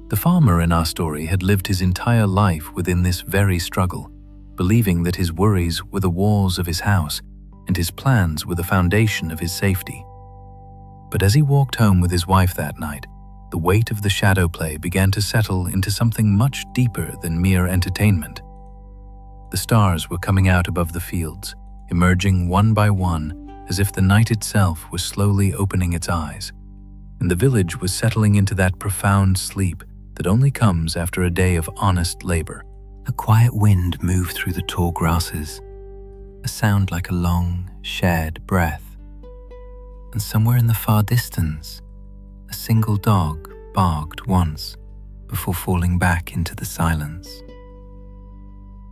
Speaker 1: The farmer in our story had lived his entire life within this very struggle, believing that his worries were the walls of his house and his plans were the foundation of his safety. But as he walked home with his wife that night, the weight of the shadow play began to settle into something much deeper than mere entertainment. The stars were coming out above the fields, emerging one by one as if the night itself was slowly opening its eyes, and the village was settling into that profound sleep that only comes after a day of honest labor. A quiet wind moved through the tall grasses, a sound like a long, shared breath. And somewhere in the far distance, a single dog barked once before falling back into the silence.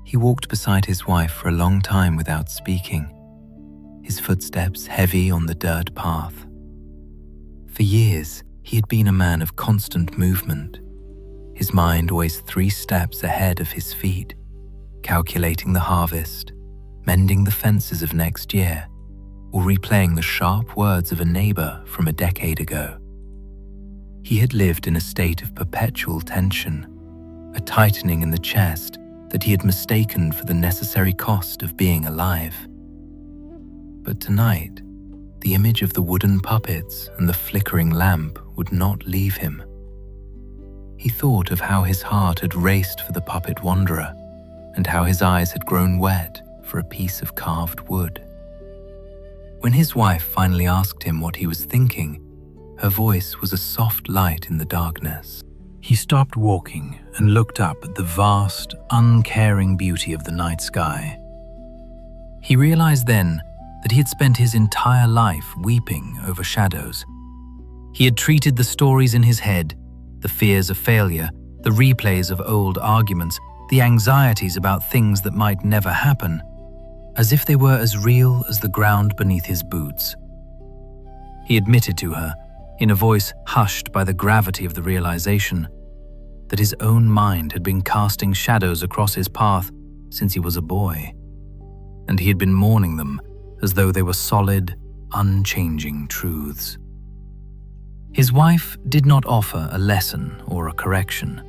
Speaker 1: He walked beside his wife for a long time without speaking, his footsteps heavy on the dirt path. For years, he had been a man of constant movement, his mind always 3 steps ahead of his feet, calculating the harvest, mending the fences of next year, or replaying the sharp words of a neighbor from a decade ago. He had lived in a state of perpetual tension, a tightening in the chest that he had mistaken for the necessary cost of being alive. But tonight, the image of the wooden puppets and the flickering lamp would not leave him. He thought of how his heart had raced for the puppet wanderer and how his eyes had grown wet for a piece of carved wood. When his wife finally asked him what he was thinking, her voice was a soft light in the darkness. He stopped walking and looked up at the vast, uncaring beauty of the night sky. He realized then that he had spent his entire life weeping over shadows. He had treated the stories in his head, the fears of failure, the replays of old arguments, the anxieties about things that might never happen, as if they were as real as the ground beneath his boots. He admitted to her, in a voice hushed by the gravity of the realization, that his own mind had been casting shadows across his path since he was a boy, and he had been mourning them as though they were solid, unchanging truths. His wife did not offer a lesson or a correction.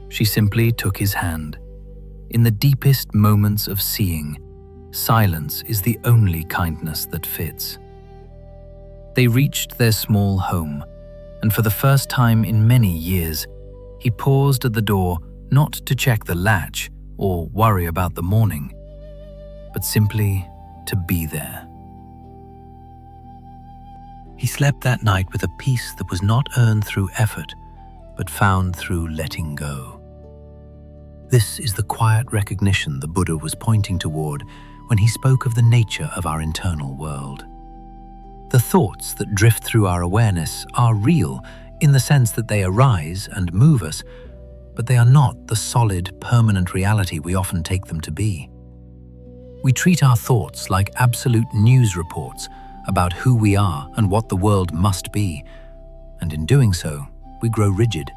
Speaker 1: She simply took his hand. In the deepest moments of seeing, silence is the only kindness that fits. They reached their small home, and for the first time in many years, he paused at the door not to check the latch or worry about the morning, but simply to be there. He slept that night with a peace that was not earned through effort, but found through letting go. This is the quiet recognition the Buddha was pointing toward when he spoke of the nature of our internal world. The thoughts that drift through our awareness are real in the sense that they arise and move us, but they are not the solid, permanent reality we often take them to be. We treat our thoughts like absolute news reports about who we are and what the world must be, and in doing so, we grow rigid.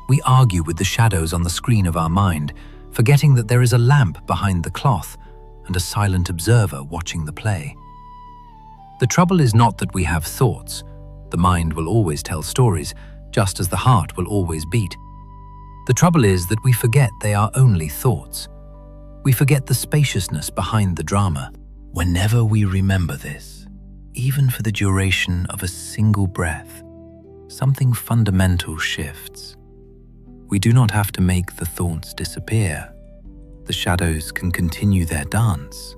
Speaker 1: We argue with the shadows on the screen of our mind, forgetting that there is a lamp behind the cloth and a silent observer watching the play. The trouble is not that we have thoughts. The mind will always tell stories, just as the heart will always beat. The trouble is that we forget they are only thoughts. We forget the spaciousness behind the drama. Whenever we remember this, even for the duration of a single breath, something fundamental shifts. We do not have to make the thoughts disappear. The shadows can continue their dance.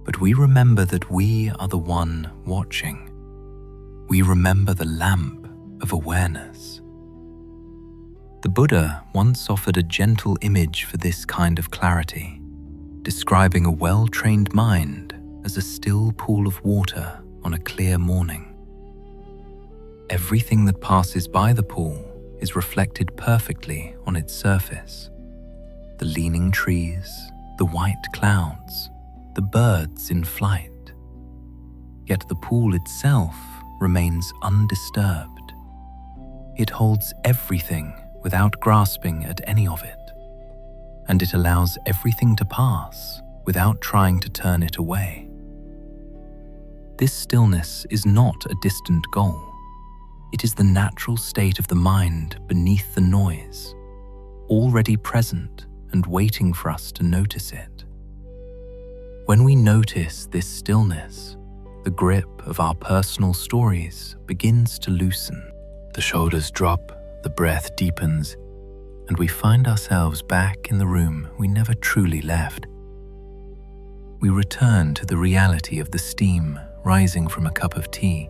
Speaker 1: But we remember that we are the one watching. We remember the lamp of awareness. The Buddha once offered a gentle image for this kind of clarity, describing a well-trained mind as a still pool of water on a clear morning. Everything that passes by the pool is reflected perfectly on its surface. The leaning trees, the white clouds, the birds in flight. Yet the pool itself remains undisturbed. It holds everything without grasping at any of it, and it allows everything to pass without trying to turn it away. This stillness is not a distant goal. It is the natural state of the mind beneath the noise, already present and waiting for us to notice it. When we notice this stillness, the grip of our personal stories begins to loosen. The shoulders drop, the breath deepens, and we find ourselves back in the room we never truly left. We return to the reality of the steam rising from a cup of tea,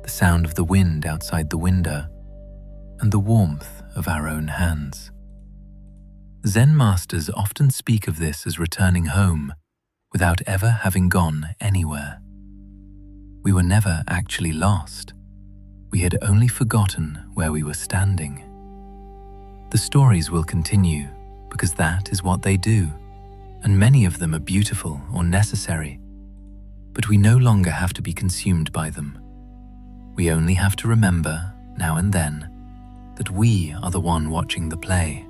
Speaker 1: the sound of the wind outside the window, and the warmth of our own hands. Zen masters often speak of this as returning home without ever having gone anywhere. We were never actually lost. We had only forgotten where we were standing. The stories will continue because that is what they do, and many of them are beautiful or necessary, but we no longer have to be consumed by them. We only have to remember, now and then, that we are the one watching the play.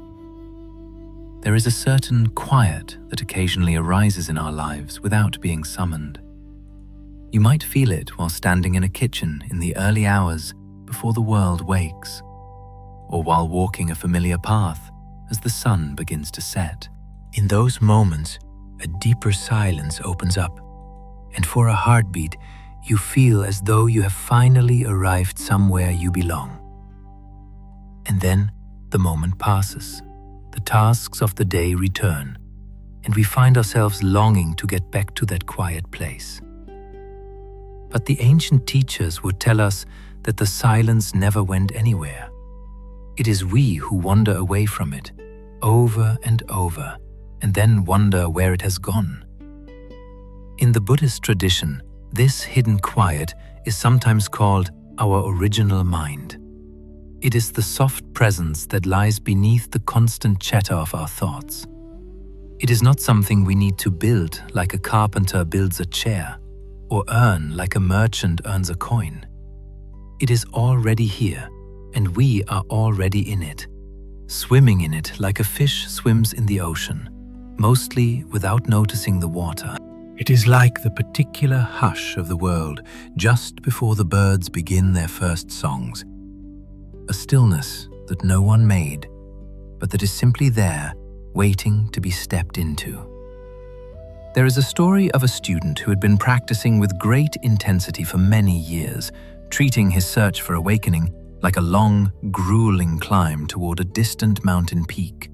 Speaker 1: There is a certain quiet that occasionally arises in our lives without being summoned. You might feel it while standing in a kitchen in the early hours before the world wakes, or while walking a familiar path as the sun begins to set. In those moments, a deeper silence opens up, and for a heartbeat, you feel as though you have finally arrived somewhere you belong. And then the moment passes, the tasks of the day return, and we find ourselves longing to get back to that quiet place. But the ancient teachers would tell us that the silence never went anywhere. It is we who wander away from it, over and over, and then wonder where it has gone. In the Buddhist tradition, this hidden quiet is sometimes called our original mind. It is the soft presence that lies beneath the constant chatter of our thoughts. It is not something we need to build like a carpenter builds a chair, or earn like a merchant earns a coin. It is already here, and we are already in it, swimming in it like a fish swims in the ocean, mostly without noticing the water. It is like the particular hush of the world just before the birds begin their first songs. A stillness that no one made, but that is simply there, waiting to be stepped into. There is a story of a student who had been practicing with great intensity for many years, treating his search for awakening like a long, grueling climb toward a distant mountain peak.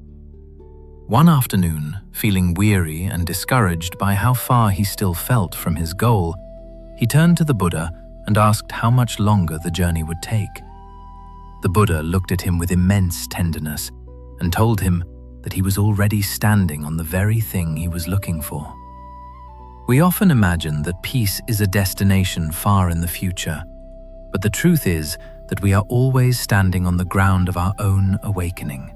Speaker 1: One afternoon, feeling weary and discouraged by how far he still felt from his goal, he turned to the Buddha and asked how much longer the journey would take. The Buddha looked at him with immense tenderness and told him that he was already standing on the very thing he was looking for. We often imagine that peace is a destination far in the future, but the truth is that we are always standing on the ground of our own awakening.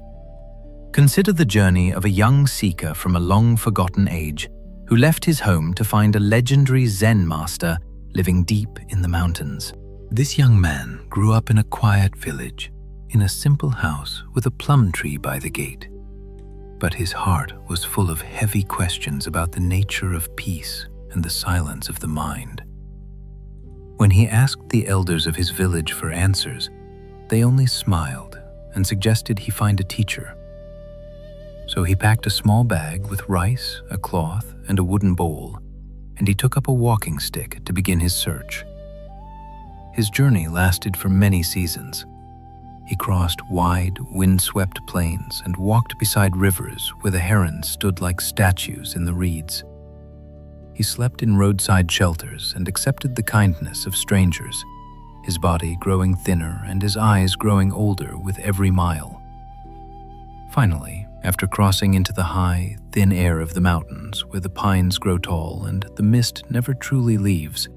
Speaker 1: Consider the journey of a young seeker from a long-forgotten age who left his home to find a legendary Zen master living deep in the mountains. This young man grew up in a quiet village, in a simple house with a plum tree by the gate. But his heart was full of heavy questions about the nature of peace and the silence of the mind. When he asked the elders of his village for answers, they only smiled and suggested he find a teacher. So he packed a small bag with rice, a cloth, and a wooden bowl, and he took up a walking stick to begin his search. His journey lasted for many seasons. He crossed wide, wind-swept plains and walked beside rivers where the herons stood like statues in the reeds. He slept in roadside shelters and accepted the kindness of strangers, his body growing thinner and his eyes growing older with every mile. Finally, after crossing into the high, thin air of the mountains where the pines grow tall and the mist never truly leaves,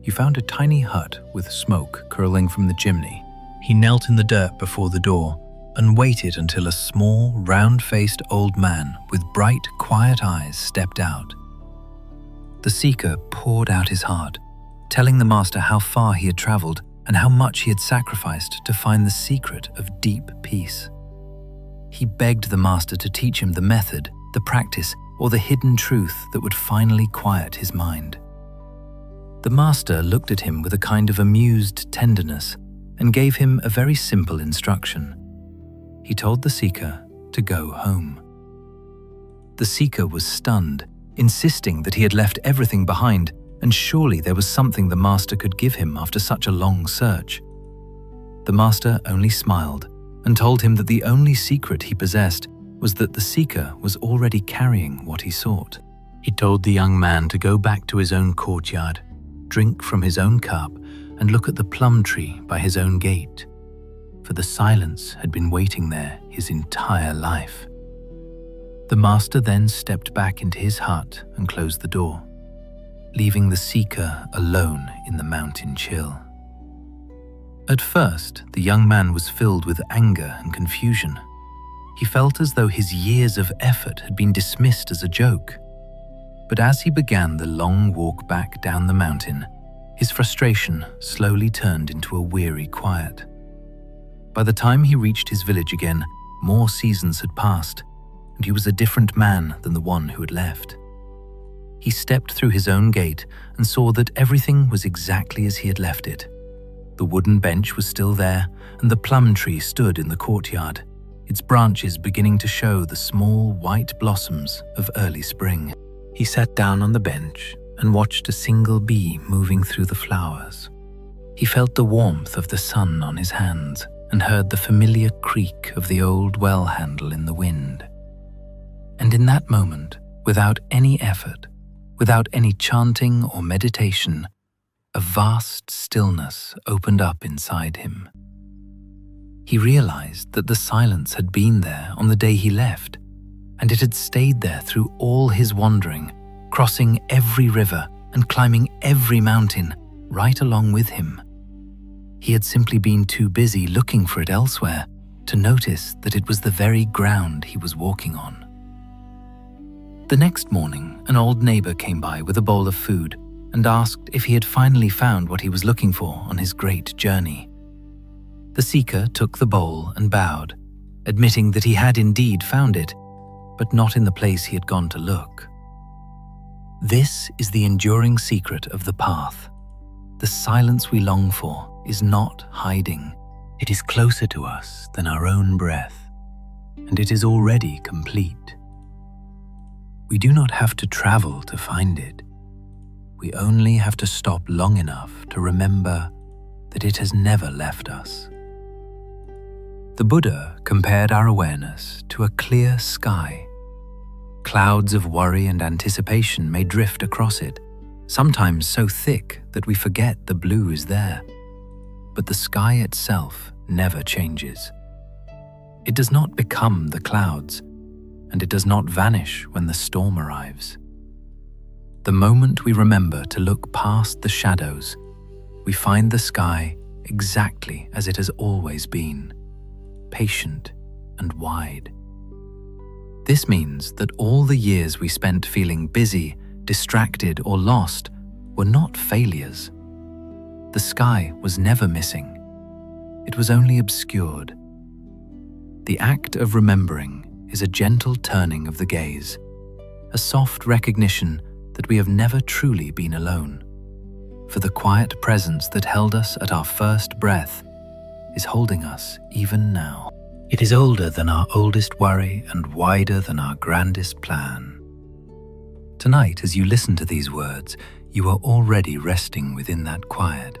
Speaker 1: he found a tiny hut with smoke curling from the chimney. He knelt in the dirt before the door and waited until a small, round-faced old man with bright, quiet eyes stepped out. The seeker poured out his heart, telling the master how far he had traveled and how much he had sacrificed to find the secret of deep peace. He begged the master to teach him the method, the practice, or the hidden truth that would finally quiet his mind. The master looked at him with a kind of amused tenderness and gave him a very simple instruction. He told the seeker to go home. The seeker was stunned, insisting that he had left everything behind, and surely there was something the master could give him after such a long search. The master only smiled and told him that the only secret he possessed was that the seeker was already carrying what he sought. He told the young man to go back to his own courtyard, drink from his own cup, and look at the plum tree by his own gate, for the silence had been waiting there his entire life. The master then stepped back into his hut and closed the door, leaving the seeker alone in the mountain chill. At first, the young man was filled with anger and confusion. He felt as though his years of effort had been dismissed as a joke. But as he began the long walk back down the mountain, his frustration slowly turned into a weary quiet. By the time he reached his village again, more seasons had passed, and he was a different man than the one who had left. He stepped through his own gate and saw that everything was exactly as he had left it. The wooden bench was still there, and the plum tree stood in the courtyard, its branches beginning to show the small white blossoms of early spring. He sat down on the bench and watched a single bee moving through the flowers. He felt the warmth of the sun on his hands and heard the familiar creak of the old well handle in the wind. And in that moment, without any effort, without any chanting or meditation, a vast stillness opened up inside him. He realized that the silence had been there on the day he left, and it had stayed there through all his wandering, crossing every river and climbing every mountain right along with him. He had simply been too busy looking for it elsewhere to notice that it was the very ground he was walking on. The next morning, an old neighbor came by with a bowl of food and asked if he had finally found what he was looking for on his great journey. The seeker took the bowl and bowed, admitting that he had indeed found it, but not in the place he had gone to look. This is the enduring secret of the path. The silence we long for is not hiding. It is closer to us than our own breath, and it is already complete. We do not have to travel to find it. We only have to stop long enough to remember that it has never left us. The Buddha compared our awareness to a clear sky. Clouds of worry and anticipation may drift across it, sometimes so thick that we forget the blue is there. But the sky itself never changes. It does not become the clouds, and it does not vanish when the storm arrives. The moment we remember to look past the shadows, we find the sky exactly as it has always been, patient and wide. This means that all the years we spent feeling busy, distracted, or lost were not failures. The sky was never missing. It was only obscured. The act of remembering is a gentle turning of the gaze, a soft recognition that we have never truly been alone. for the quiet presence that held us at our first breath is holding us even now. It is older than our oldest worry and wider than our grandest plan. Tonight, as you listen to these words, you are already resting within that quiet,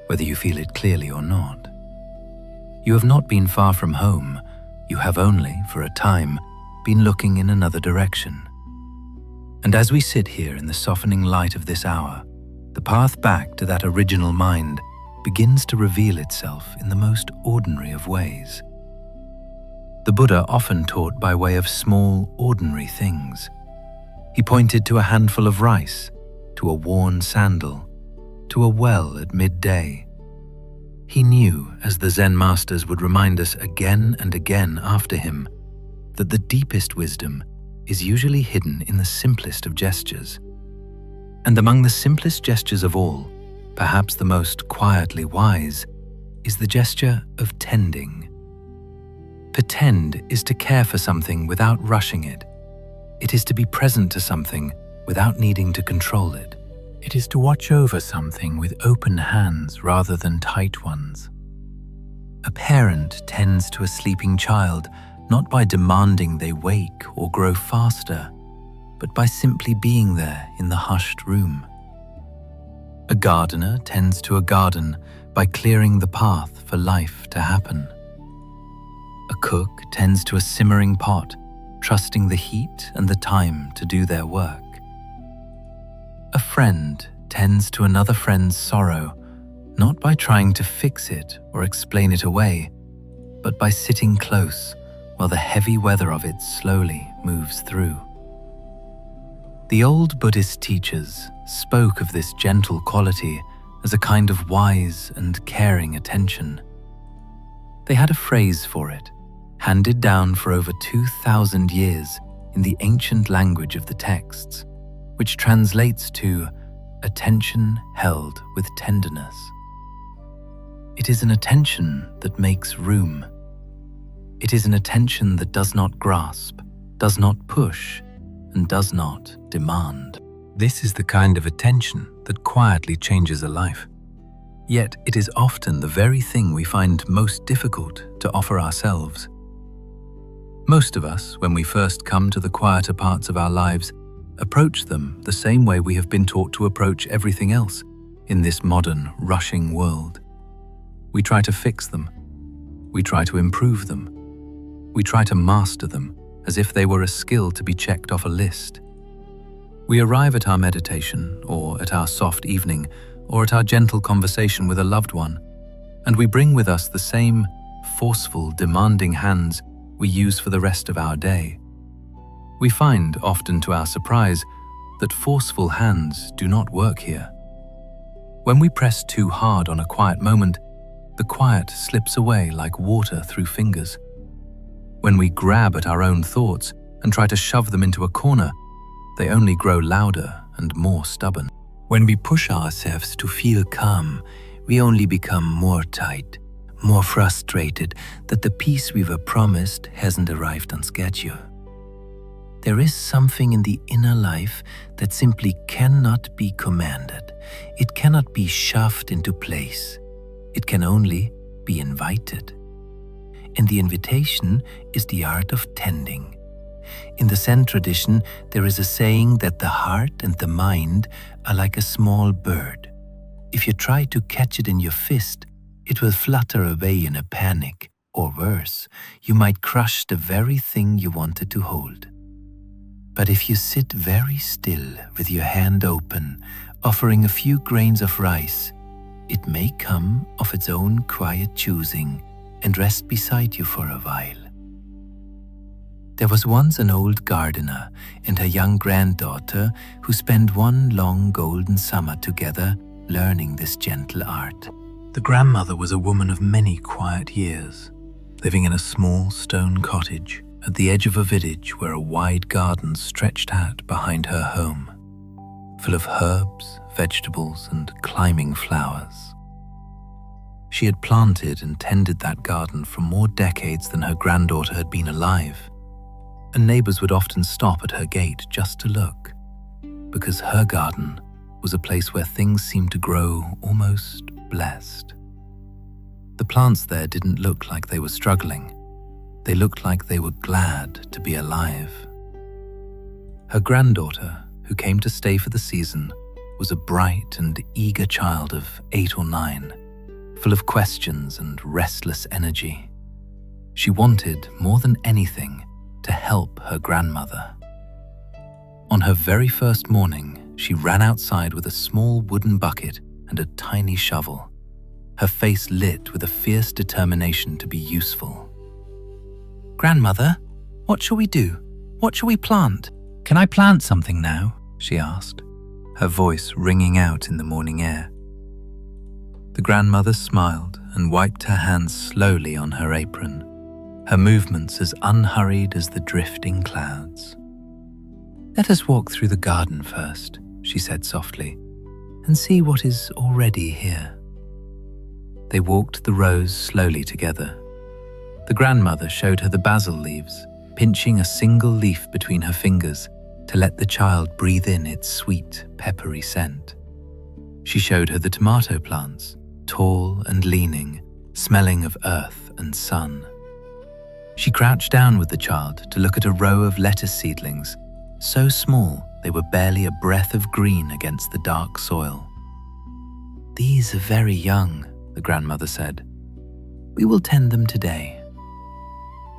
Speaker 1: whether you feel it clearly or not. You have not been far from home. You have only, for a time, been looking in another direction. And as we sit here in the softening light of this hour, the path back to that original mind begins to reveal itself in the most ordinary of ways. The Buddha often taught by way of small, ordinary things. He pointed to a handful of rice, to a worn sandal, to a well at midday. He knew, as the Zen masters would remind us again and again after him, that the deepest wisdom is usually hidden in the simplest of gestures. And among the simplest gestures of all, perhaps the most quietly wise, is the gesture of tending. To tend is to care for something without rushing it. It is to be present to something without needing to control it. It is to watch over something with open hands rather than tight ones. A parent tends to a sleeping child not by demanding they wake or grow faster, but by simply being there in the hushed room. A gardener tends to a garden by clearing the path for life to happen. A cook tends to a simmering pot, trusting the heat and the time to do their work. A friend tends to another friend's sorrow, not by trying to fix it or explain it away, but by sitting close while the heavy weather of it slowly moves through. The old Buddhist teachers spoke of this gentle quality as a kind of wise and caring attention. They had a phrase for it, handed down for over 2,000 years in the ancient language of the texts, which translates to attention held with tenderness. It is an attention that makes room. It is an attention that does not grasp, does not push, and does not demand. This is the kind of attention that quietly changes a life. Yet it is often the very thing we find most difficult to offer ourselves. Most of us, when we first come to the quieter parts of our lives, approach them the same way we have been taught to approach everything else in this modern, rushing world. We try to fix them. We try to improve them. We try to master them as if they were a skill to be checked off a list. We arrive at our meditation, or at our soft evening, or at our gentle conversation with a loved one, and we bring with us the same forceful, demanding hands we use for the rest of our day. We find, often to our surprise, that forceful hands do not work here. When we press too hard on a quiet moment, the quiet slips away like water through fingers. When we grab at our own thoughts and try to shove them into a corner, they only grow louder and more stubborn. When we push ourselves to feel calm, we only become more tight, more frustrated that the peace we were promised hasn't arrived on schedule. There is something in the inner life that simply cannot be commanded. It cannot be shoved into place. It can only be invited. And the invitation is the art of tending. In the Zen tradition, there is a saying that the heart and the mind are like a small bird. If you try to catch it in your fist, it will flutter away in a panic, or worse, you might crush the very thing you wanted to hold. But if you sit very still with your hand open, offering a few grains of rice, it may come of its own quiet choosing and rest beside you for a while. There was once an old gardener and her young granddaughter who spent one long golden summer together learning this gentle art. The grandmother was a woman of many quiet years, living in a small stone cottage at the edge of a village where a wide garden stretched out behind her home, full of herbs, vegetables, and climbing flowers. She had planted and tended that garden for more decades than her granddaughter had been alive, and neighbors would often stop at her gate just to look, because her garden was a place where things seemed to grow almost blessed. The plants there didn't look like they were struggling. They looked like they were glad to be alive. Her granddaughter, who came to stay for the season, was a bright and eager child of 8 or 9, full of questions and restless energy. She wanted, more than anything, to help her grandmother. On her very first morning, she ran outside with a small wooden bucket and a tiny shovel, her face lit with a fierce determination to be useful. "Grandmother, what shall we do? What shall we plant? Can I plant something now?" she asked, her voice ringing out in the morning air. The grandmother smiled and wiped her hands slowly on her apron, her movements as unhurried as the drifting clouds. "Let us walk through the garden first," she said softly, "and see what is already here." They walked the rows slowly together. The grandmother showed her the basil leaves, pinching a single leaf between her fingers to let the child breathe in its sweet, peppery scent. She showed her the tomato plants, tall and leaning, smelling of earth and sun. She crouched down with the child to look at a row of lettuce seedlings, so small they were barely a breath of green against the dark soil. "These are very young," the grandmother said. "We will tend them today."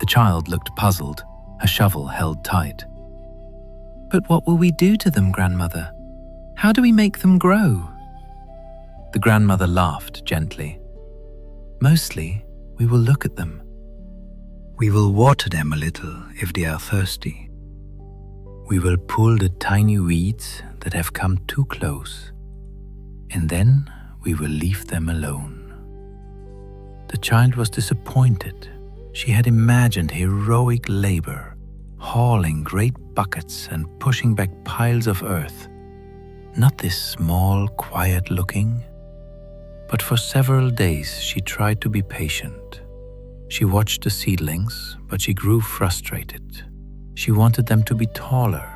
Speaker 1: The child looked puzzled, her shovel held tight. "But what will we do to them, grandmother? How do we make them grow?" The grandmother laughed gently. "Mostly, we will look at them. We will water them a little if they are thirsty. We will pull the tiny weeds that have come too close, and then we will leave them alone." The child was disappointed. She had imagined heroic labor, hauling great buckets and pushing back piles of earth. Not this small, quiet-looking. But for several days she tried to be patient. She watched the seedlings, but she grew frustrated. She wanted them to be taller.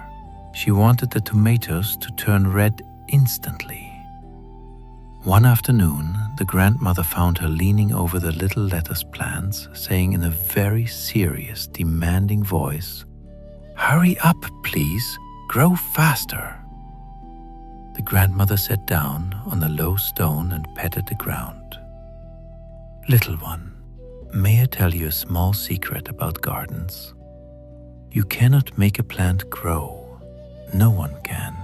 Speaker 1: She wanted the tomatoes to turn red instantly. One afternoon, the grandmother found her leaning over the little lettuce plants, saying in a very serious, demanding voice, "Hurry up, please. Grow faster." The grandmother sat down on a low stone and petted the ground. "Little one, may I tell you a small secret about gardens? You cannot make a plant grow. No one can.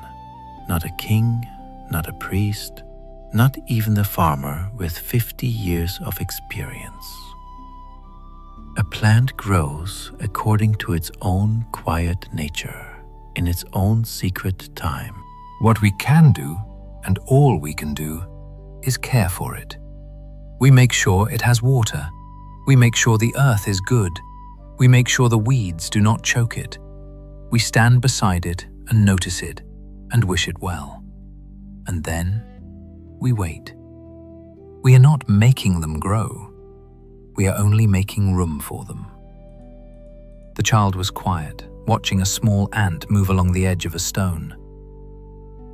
Speaker 1: Not a king, not a priest, not even the farmer with 50 years of experience. A plant grows according to its own quiet nature, in its own secret time. What we can do, and all we can do, is care for it. We make sure it has water. We make sure the earth is good. We make sure the weeds do not choke it. We stand beside it and notice it and wish it well. And then we wait. We are not making them grow. We are only making room for them." The child was quiet, watching a small ant move along the edge of a stone.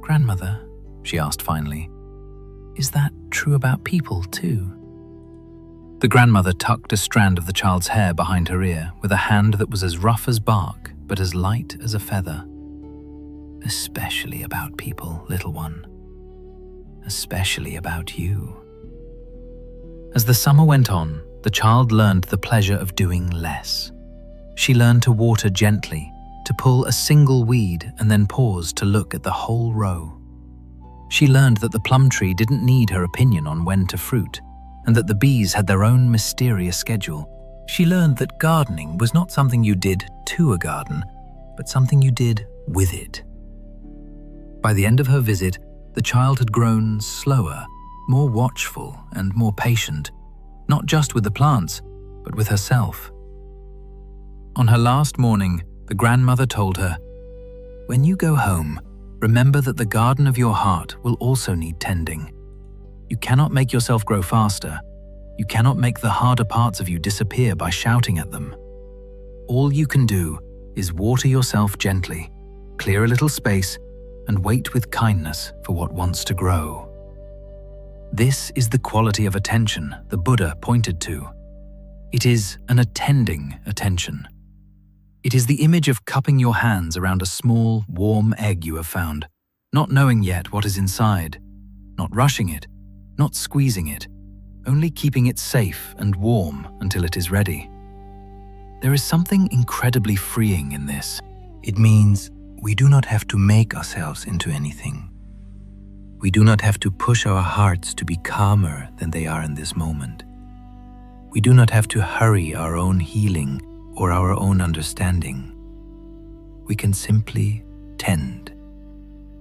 Speaker 1: "Grandmother," she asked finally, "is that true about people too?" The grandmother tucked a strand of the child's hair behind her ear with a hand that was as rough as bark but as light as a feather. "Especially about people, little one. Especially about you." As the summer went on, the child learned the pleasure of doing less. She learned to water gently, to pull a single weed and then pause to look at the whole row. She learned that the plum tree didn't need her opinion on when to fruit, and that the bees had their own mysterious schedule. She learned that gardening was not something you did to a garden, but something you did with it. By the end of her visit, the child had grown slower, more watchful, and more patient, not just with the plants, but with herself. On her last morning, the grandmother told her, "When you go home, remember that the garden of your heart will also need tending. You cannot make yourself grow faster. You cannot make the harder parts of you disappear by shouting at them. All you can do is water yourself gently, clear a little space, and wait with kindness for what wants to grow. This is the quality of attention the Buddha pointed to. It is an attending attention. It is the image of cupping your hands around a small, warm egg you have found, not knowing yet what is inside, not rushing it, not squeezing it, only keeping it safe and warm until it is ready. There is something incredibly freeing in this. It means we do not have to make ourselves into anything. We do not have to push our hearts to be calmer than they are in this moment. We do not have to hurry our own healing or our own understanding. We can simply tend.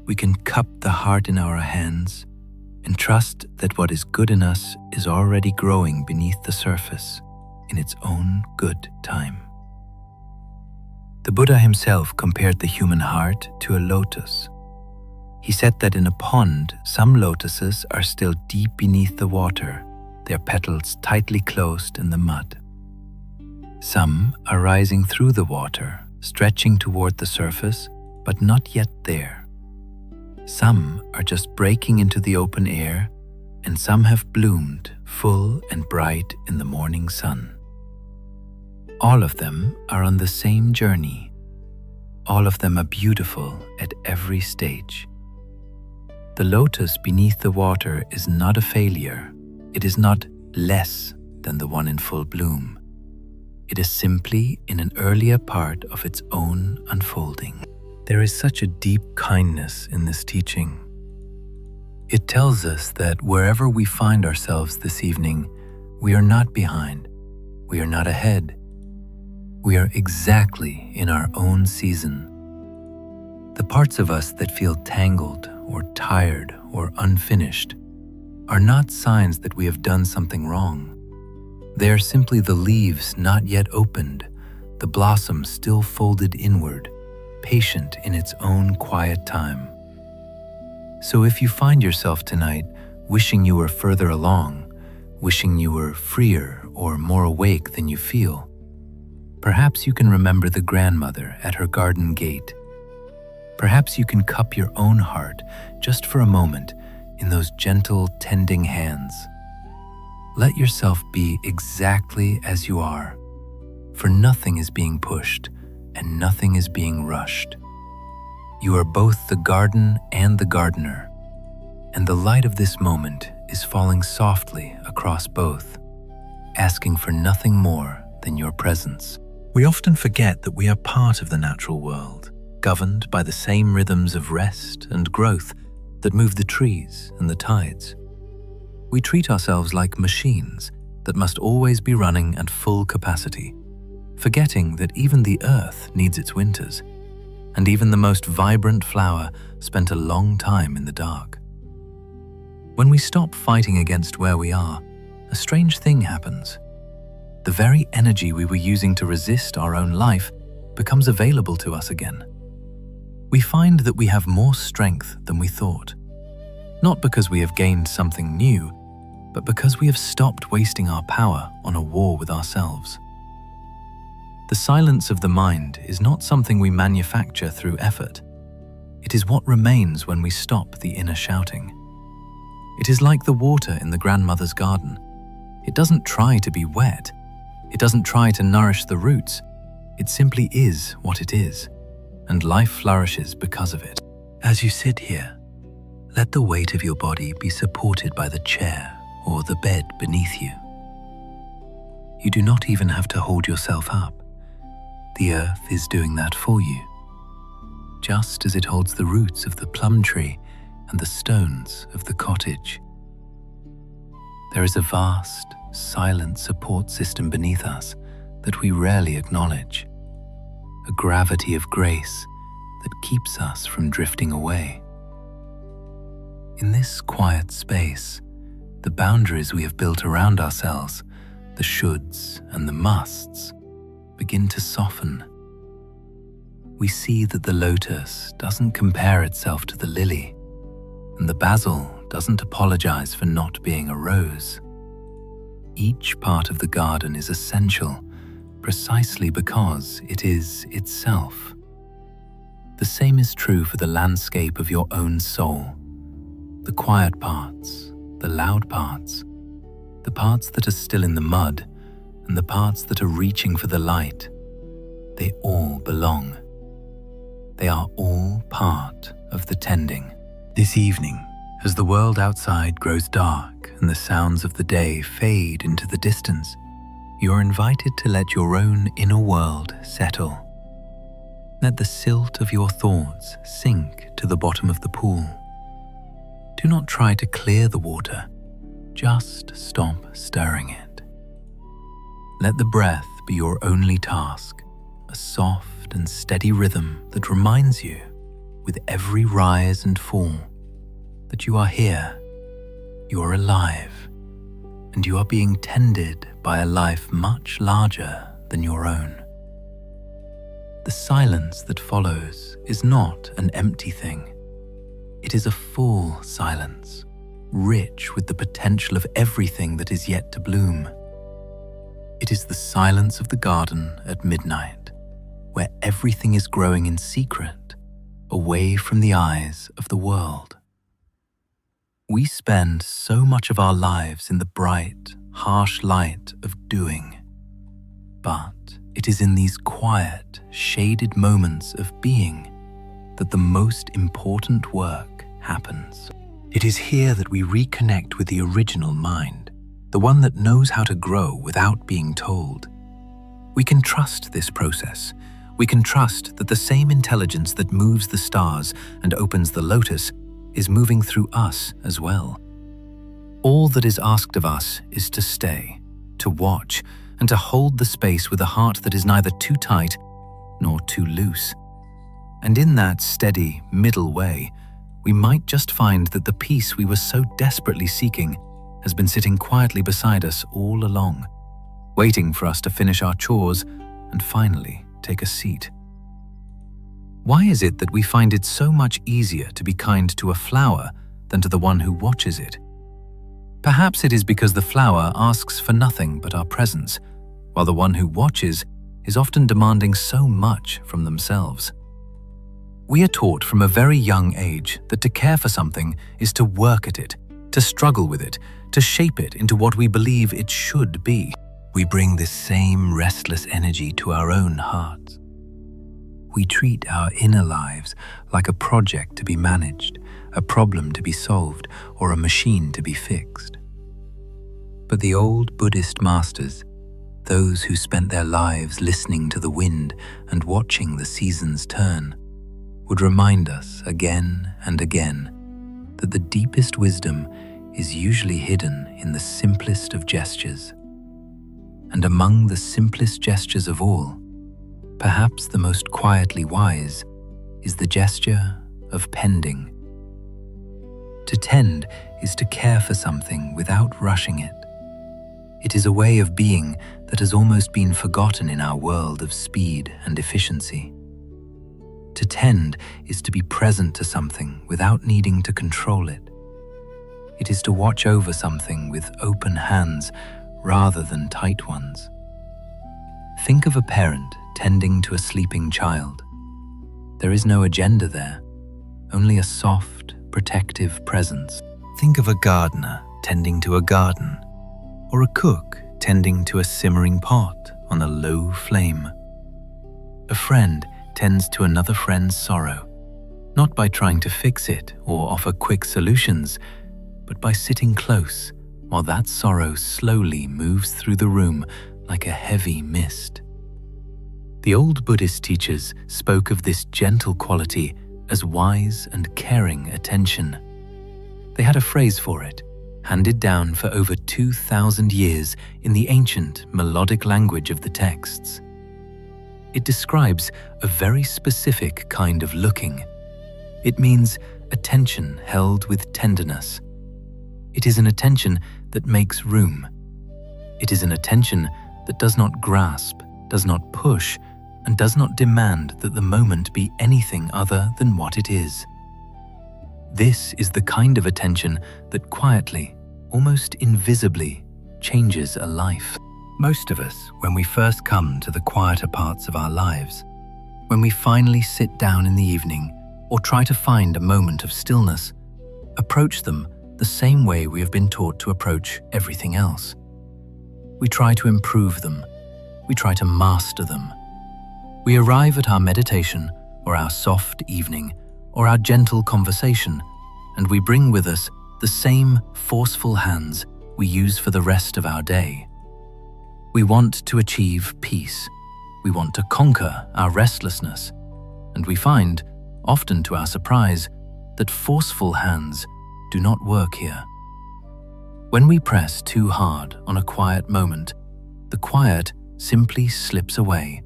Speaker 1: We can cup the heart in our hands and trust that what is good in us is already growing beneath the surface in its own good time. The Buddha himself compared the human heart to a lotus. He said that in a pond, some lotuses are still deep beneath the water, their petals tightly closed in the mud. Some are rising through the water, stretching toward the surface, but not yet there. Some are just breaking into the open air, and some have bloomed full and bright in the morning sun. All of them are on the same journey. All of them are beautiful at every stage. The lotus beneath the water is not a failure. It is not less than the one in full bloom. It is simply in an earlier part of its own unfolding. There is such a deep kindness in this teaching. It tells us that wherever we find ourselves this evening, we are not behind, we are not ahead. We are exactly in our own season. The parts of us that feel tangled or tired or unfinished are not signs that we have done something wrong. They are simply the leaves not yet opened, the blossom still folded inward, patient in its own quiet time. So if you find yourself tonight wishing you were further along, wishing you were freer or more awake than you feel, perhaps you can remember the grandmother at her garden gate. Perhaps you can cup your own heart just for a moment in those gentle, tending hands. Let yourself be exactly as you are, for nothing is being pushed and nothing is being rushed. You are both the garden and the gardener, and the light of this moment is falling softly across both, asking for nothing more than your presence. We often forget that we are part of the natural world, governed by the same rhythms of rest and growth that move the trees and the tides. We treat ourselves like machines that must always be running at full capacity, forgetting that even the earth needs its winters, and even the most vibrant flower spent a long time in the dark. When we stop fighting against where we are, a strange thing happens. The very energy we were using to resist our own life becomes available to us again. We find that we have more strength than we thought, not because we have gained something new, but because we have stopped wasting our power on a war with ourselves. The silence of the mind is not something we manufacture through effort. It is what remains when we stop the inner shouting. It is like the water in the grandmother's garden. It doesn't try to be wet. It doesn't try to nourish the roots. It simply is what it is, and life flourishes because of it. As you sit here, let the weight of your body be supported by the chair or the bed beneath you. You do not even have to hold yourself up. The earth is doing that for you, just as it holds the roots of the plum tree and the stones of the cottage. There is a vast, silent support system beneath us that we rarely acknowledge, a gravity of grace that keeps us from drifting away. In this quiet space, the boundaries we have built around ourselves, the shoulds and the musts, begin to soften. We see that the lotus doesn't compare itself to the lily, and the basil doesn't apologize for not being a rose. Each part of the garden is essential precisely because it is itself. The same is true for the landscape of your own soul. The quiet parts, the loud parts, the parts that are still in the mud, and the parts that are reaching for the light, they all belong. They are all part of the tending. This evening, as the world outside grows dark and the sounds of the day fade into the distance, you are invited to let your own inner world settle. Let the silt of your thoughts sink to the bottom of the pool. Do not try to clear the water, just stop stirring it. Let the breath be your only task, a soft and steady rhythm that reminds you, with every rise and fall, that you are here, you are alive, and you are being tended by a life much larger than your own. The silence that follows is not an empty thing. It is a full silence, rich with the potential of everything that is yet to bloom. It is the silence of the garden at midnight, where everything is growing in secret, away from the eyes of the world. We spend so much of our lives in the bright, harsh light of doing, but it is in these quiet, shaded moments of being that the most important work happens. It is here that we reconnect with the original mind, the one that knows how to grow without being told. We can trust this process. We can trust that the same intelligence that moves the stars and opens the lotus is moving through us as well. All that is asked of us is to stay, to watch, and to hold the space with a heart that is neither too tight nor too loose. And in that steady middle way, we might just find that the peace we were so desperately seeking has been sitting quietly beside us all along, waiting for us to finish our chores and finally take a seat. Why is it that we find it so much easier to be kind to a flower than to the one who watches it? Perhaps it is because the flower asks for nothing but our presence, while the one who watches is often demanding so much from themselves. We are taught from a very young age that to care for something is to work at it, to struggle with it, to shape it into what we believe it should be. We bring this same restless energy to our own hearts. We treat our inner lives like a project to be managed, a problem to be solved, or a machine to be fixed. But the old Buddhist masters, those who spent their lives listening to the wind and watching the seasons turn, would remind us again and again that the deepest wisdom is usually hidden in the simplest of gestures. And among the simplest gestures of all, perhaps the most quietly wise, is the gesture of pending. To tend is to care for something without rushing it. It is a way of being that has almost been forgotten in our world of speed and efficiency. To tend is to be present to something without needing to control it. It is to watch over something with open hands rather than tight ones. Think of a parent tending to a sleeping child. There is no agenda there, only a soft, protective presence. Think of a gardener tending to a garden, or a cook tending to a simmering pot on a low flame. A friend tends to another friend's sorrow, not by trying to fix it or offer quick solutions, but by sitting close while that sorrow slowly moves through the room like a heavy mist. The old Buddhist teachers spoke of this gentle quality as wise and caring attention. They had a phrase for it, handed down for over 2,000 years in the ancient melodic language of the texts. It describes a very specific kind of looking. It means attention held with tenderness. It is an attention that makes room. It is an attention that does not grasp, does not push, and does not demand that the moment be anything other than what it is. This is the kind of attention that quietly, almost invisibly, changes a life. Most of us, when we first come to the quieter parts of our lives, When we finally sit down in the evening or try to find a moment of stillness, approach them the same way we have been taught to approach everything else. We try to improve them. We try to master them. We arrive at our meditation or our soft evening or our gentle conversation, and we bring with us the same forceful hands we use for the rest of our day. We want to achieve peace. We want to conquer our restlessness. And we find, often to our surprise, that forceful hands do not work here. When we press too hard on a quiet moment, the quiet simply slips away,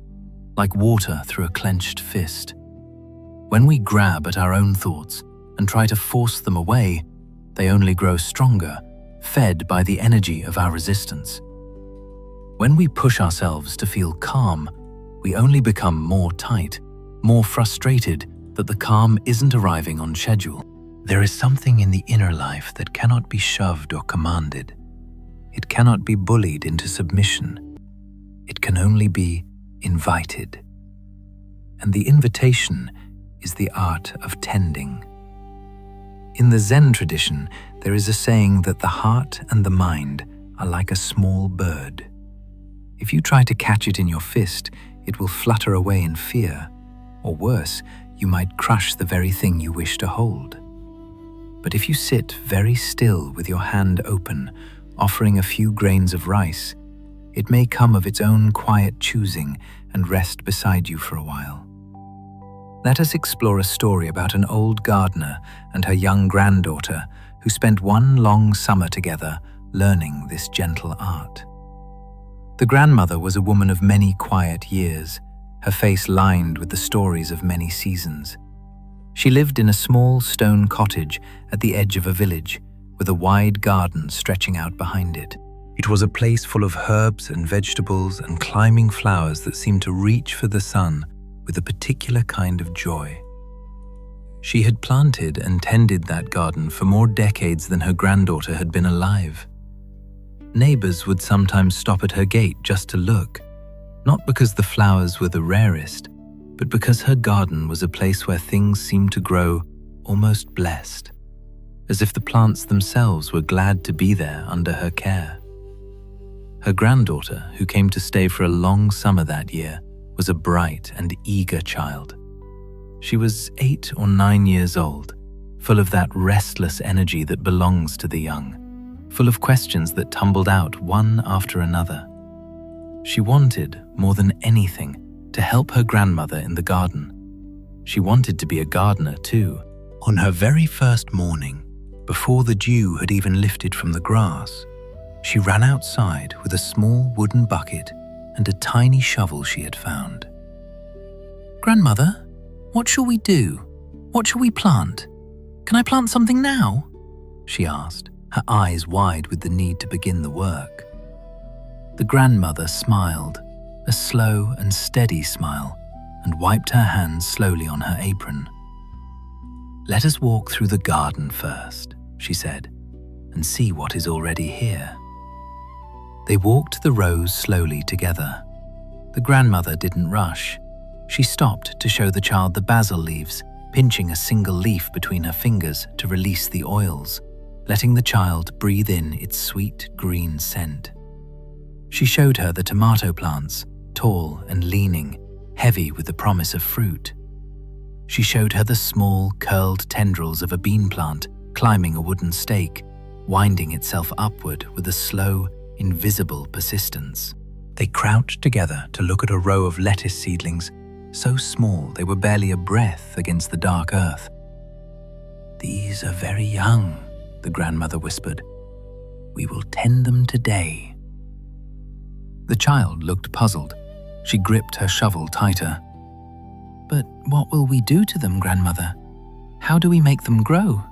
Speaker 1: like water through a clenched fist. When we grab at our own thoughts and try to force them away, they only grow stronger, fed by the energy of our resistance. When we push ourselves to feel calm, we only become more tight, more frustrated that the calm isn't arriving on schedule. There is something in the inner life that cannot be shoved or commanded. It cannot be bullied into submission. It can only be invited. And the invitation is the art of tending. In the Zen tradition, there is a saying that the heart and the mind are like a small bird. If you try to catch it in your fist, it will flutter away in fear, or worse, you might crush the very thing you wish to hold. But if you sit very still with your hand open, offering a few grains of rice, it may come of its own quiet choosing and rest beside you for a while. Let us explore a story about an old gardener and her young granddaughter who spent one long summer together learning this gentle art. The grandmother was a woman of many quiet years, her face lined with the stories of many seasons. She lived in a small stone cottage at the edge of a village, with a wide garden stretching out behind it. It was a place full of herbs and vegetables and climbing flowers that seemed to reach for the sun with a particular kind of joy. She had planted and tended that garden for more decades than her granddaughter had been alive. Neighbors would sometimes stop at her gate just to look, not because the flowers were the rarest, but because her garden was a place where things seemed to grow almost blessed, as if the plants themselves were glad to be there under her care. Her granddaughter, who came to stay for a long summer that year, was a bright and eager child. She was 8 or 9 years old, full of that restless energy that belongs to the young, full of questions that tumbled out one after another. She wanted, more than anything, to help her grandmother in the garden. She wanted to be a gardener too. On her very first morning, before the dew had even lifted from the grass, she ran outside with a small wooden bucket and a tiny shovel she had found. "Grandmother, what shall we do? What shall we plant? Can I plant something now?" she asked, her eyes wide with the need to begin the work. The grandmother smiled, a slow and steady smile, and wiped her hands slowly on her apron. "Let us walk through the garden first," she said, "and see what is already here." They walked the rows slowly together. The grandmother didn't rush. She stopped to show the child the basil leaves, pinching a single leaf between her fingers to release the oils, letting the child breathe in its sweet green scent. She showed her the tomato plants, tall and leaning, heavy with the promise of fruit. She showed her the small, curled tendrils of a bean plant climbing a wooden stake, winding itself upward with a slow, invisible persistence. They crouched together to look at a row of lettuce seedlings, so small they were barely a breath against the dark earth. "These are very young," the grandmother whispered. "We will tend them today." The child looked puzzled. She gripped her shovel tighter. "But what will we do to them, grandmother? How do we make them grow?"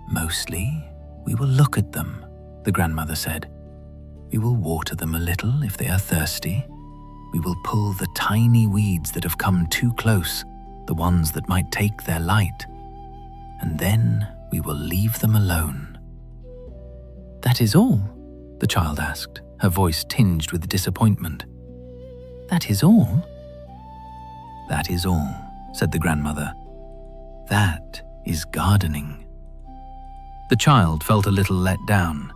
Speaker 1: "Mostly, we will look at them," the grandmother said. "We will water them a little if they are thirsty. We will pull the tiny weeds that have come too close, the ones that might take their light. And then we will leave them alone." "That is all?" the child asked, her voice tinged with disappointment. "That is all?" "That is all," said the grandmother. "That is gardening." The child felt a little let down.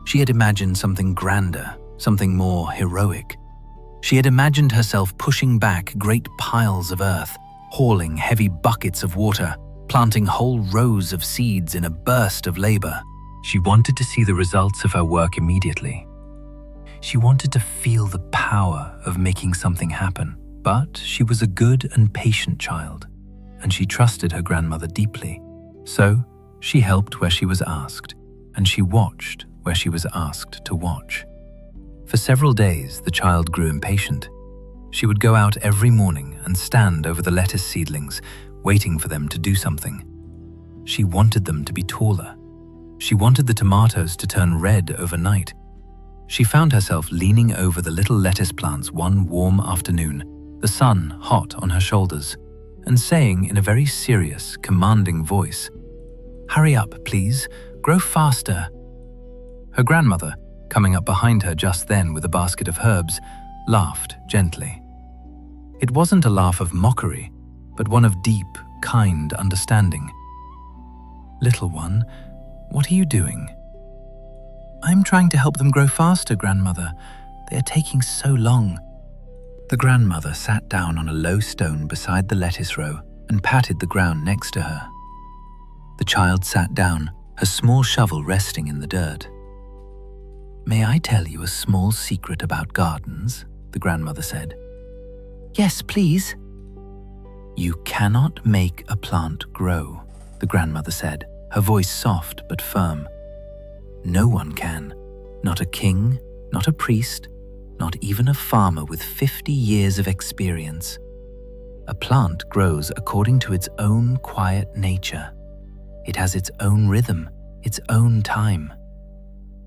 Speaker 1: She had imagined something grander, something more heroic. She had imagined herself pushing back great piles of earth, hauling heavy buckets of water, planting whole rows of seeds in a burst of labor. She wanted to see the results of her work immediately. She wanted to feel the power of making something happen. But she was a good and patient child, and she trusted her grandmother deeply. So she helped where she was asked, and she watched where she was asked to watch. For several days, the child grew impatient. She would go out every morning and stand over the lettuce seedlings, waiting for them to do something. She wanted them to be taller. She wanted the tomatoes to turn red overnight. She found herself leaning over the little lettuce plants one warm afternoon, the sun hot on her shoulders, and saying in a very serious, commanding voice, "Hurry up, please, grow faster." Her grandmother, coming up behind her just then with a basket of herbs, laughed gently. It wasn't a laugh of mockery, but one of deep, kind understanding. "Little one, what are you doing?" "I'm trying to help them grow faster, grandmother. They are taking so long." The grandmother sat down on a low stone beside the lettuce row and patted the ground next to her. The child sat down, her small shovel resting in the dirt. "May I tell you a small secret about gardens?" the grandmother said. "Yes, please." "You cannot make a plant grow," the grandmother said, her voice soft but firm. "No one can, not a king, not a priest, not even a farmer with 50 years of experience. A plant grows according to its own quiet nature. It has its own rhythm, its own time.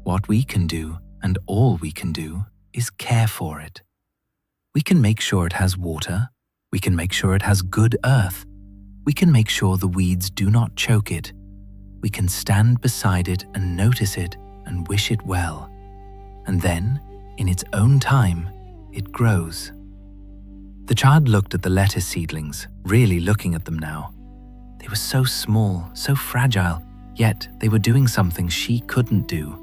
Speaker 1: What we can do, and all we can do, is care for it. We can make sure it has water. We can make sure it has good earth. We can make sure the weeds do not choke it. We can stand beside it and notice it and wish it well. And then, in its own time, it grows." The child looked at the lettuce seedlings, really looking at them now. They were so small, so fragile, yet they were doing something she couldn't do.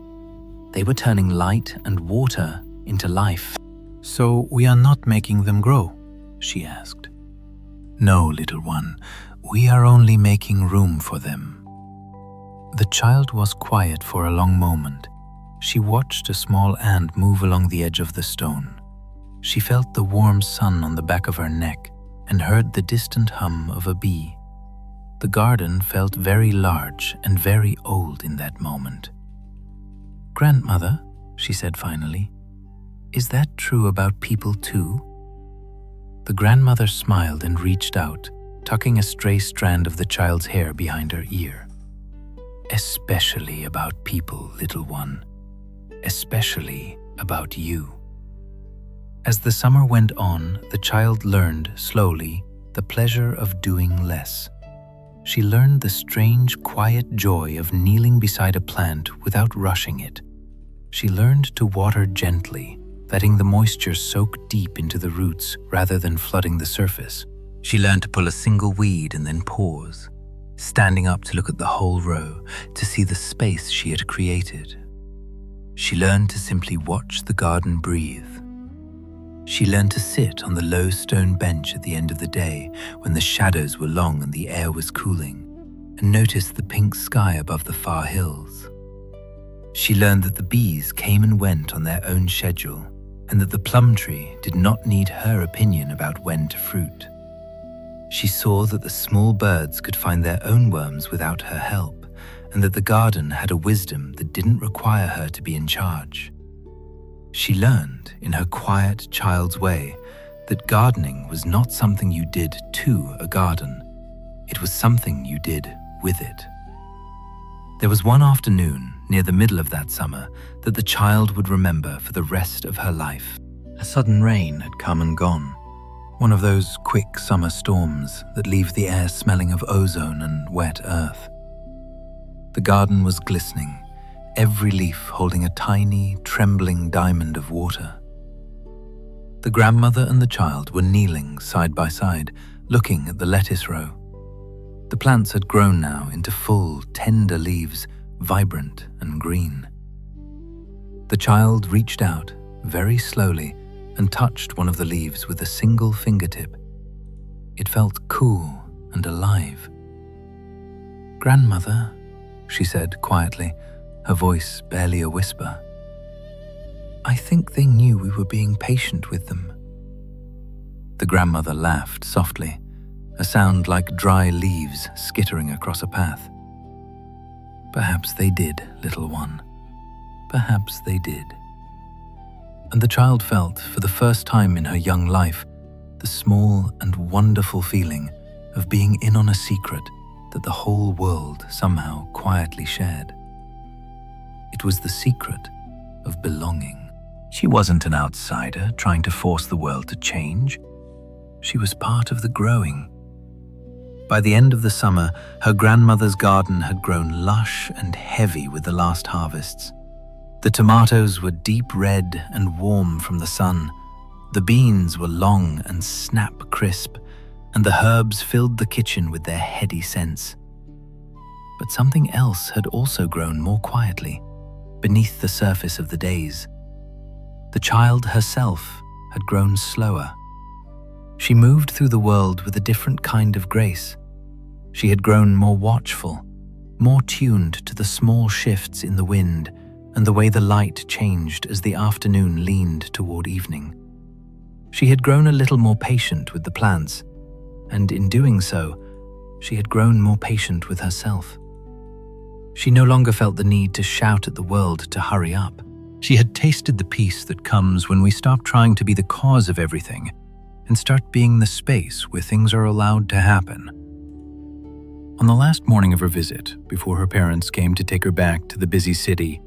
Speaker 1: They were turning light and water into life. "So we are not making them grow?" she asked. "No, little one, we are only making room for them." The child was quiet for a long moment. She watched a small ant move along the edge of the stone. She felt the warm sun on the back of her neck and heard the distant hum of a bee. The garden felt very large and very old in that moment. "Grandmother," she said finally, "is that true about people too?" The grandmother smiled and reached out, tucking a stray strand of the child's hair behind her ear. "Especially about people, little one. Especially about you." As the summer went on, the child learned, slowly, the pleasure of doing less. She learned the strange, quiet joy of kneeling beside a plant without rushing it. She learned to water gently, letting the moisture soak deep into the roots rather than flooding the surface. She learned to pull a single weed and then pause, standing up to look at the whole row, to see the space she had created. She learned to simply watch the garden breathe. She learned to sit on the low stone bench at the end of the day when the shadows were long and the air was cooling, and notice the pink sky above the far hills. She learned that the bees came and went on their own schedule, and that the plum tree did not need her opinion about when to fruit. She saw that the small birds could find their own worms without her help, and that the garden had a wisdom that didn't require her to be in charge. She learned, in her quiet child's way, that gardening was not something you did to a garden. It was something you did with it. There was one afternoon, near the middle of that summer, that the child would remember for the rest of her life. A sudden rain had come and gone. One of those quick summer storms that leave the air smelling of ozone and wet earth. The garden was glistening, every leaf holding a tiny, trembling diamond of water. The grandmother and the child were kneeling side by side, looking at the lettuce row. The plants had grown now into full, tender leaves, vibrant and green. The child reached out very slowly and touched one of the leaves with a single fingertip. It felt cool and alive. "Grandmother," she said quietly, her voice barely a whisper. "I think they knew we were being patient with them." The grandmother laughed softly, a sound like dry leaves skittering across a path. "Perhaps they did, little one. Perhaps they did." And the child felt, for the first time in her young life, the small and wonderful feeling of being in on a secret that the whole world somehow quietly shared. It was the secret of belonging. She wasn't an outsider trying to force the world to change. She was part of the growing. By the end of the summer, her grandmother's garden had grown lush and heavy with the last harvests. The tomatoes were deep red and warm from the sun. The beans were long and snap crisp, and the herbs filled the kitchen with their heady scents. But something else had also grown more quietly, beneath the surface of the days. The child herself had grown slower. She moved through the world with a different kind of grace. She had grown more watchful, more tuned to the small shifts in the wind and the way the light changed as the afternoon leaned toward evening. She had grown a little more patient with the plants, and in doing so, she had grown more patient with herself. She no longer felt the need to shout at the world to hurry up. She had tasted the peace that comes when we stop trying to be the cause of everything and start being the space where things are allowed to happen. On the last morning of her visit, before her parents came to take her back to the busy city,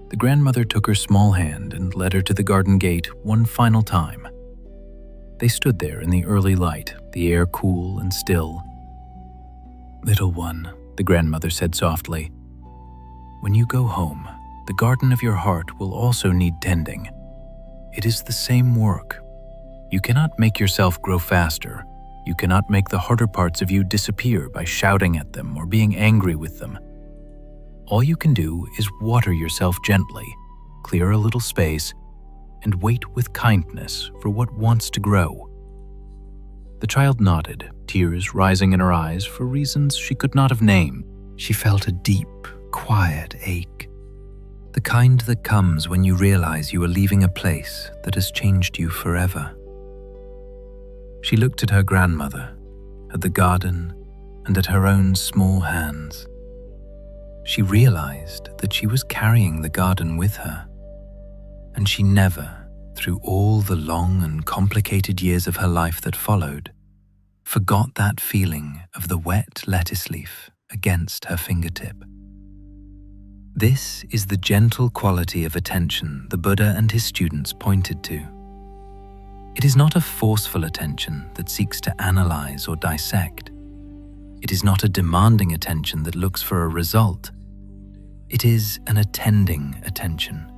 Speaker 1: the grandmother took her small hand and led her to the garden gate one final time. They stood there in the early light, the air cool and still. "Little one," the grandmother said softly, "when you go home, the garden of your heart will also need tending. It is the same work. You cannot make yourself grow faster. You cannot make the harder parts of you disappear by shouting at them or being angry with them. All you can do is water yourself gently, clear a little space, and wait with kindness for what wants to grow." The child nodded, tears rising in her eyes for reasons she could not have named. She felt a deep, quiet ache, the kind that comes when you realize you are leaving a place that has changed you forever. She looked at her grandmother, at the garden, and at her own small hands. She realized that she was carrying the garden with her, and she never, through all the long and complicated years of her life that followed, forgot that feeling of the wet lettuce leaf against her fingertip. This is the gentle quality of attention the Buddha and his students pointed to. It is not a forceful attention that seeks to analyze or dissect. It is not a demanding attention that looks for a result. It is an attending attention.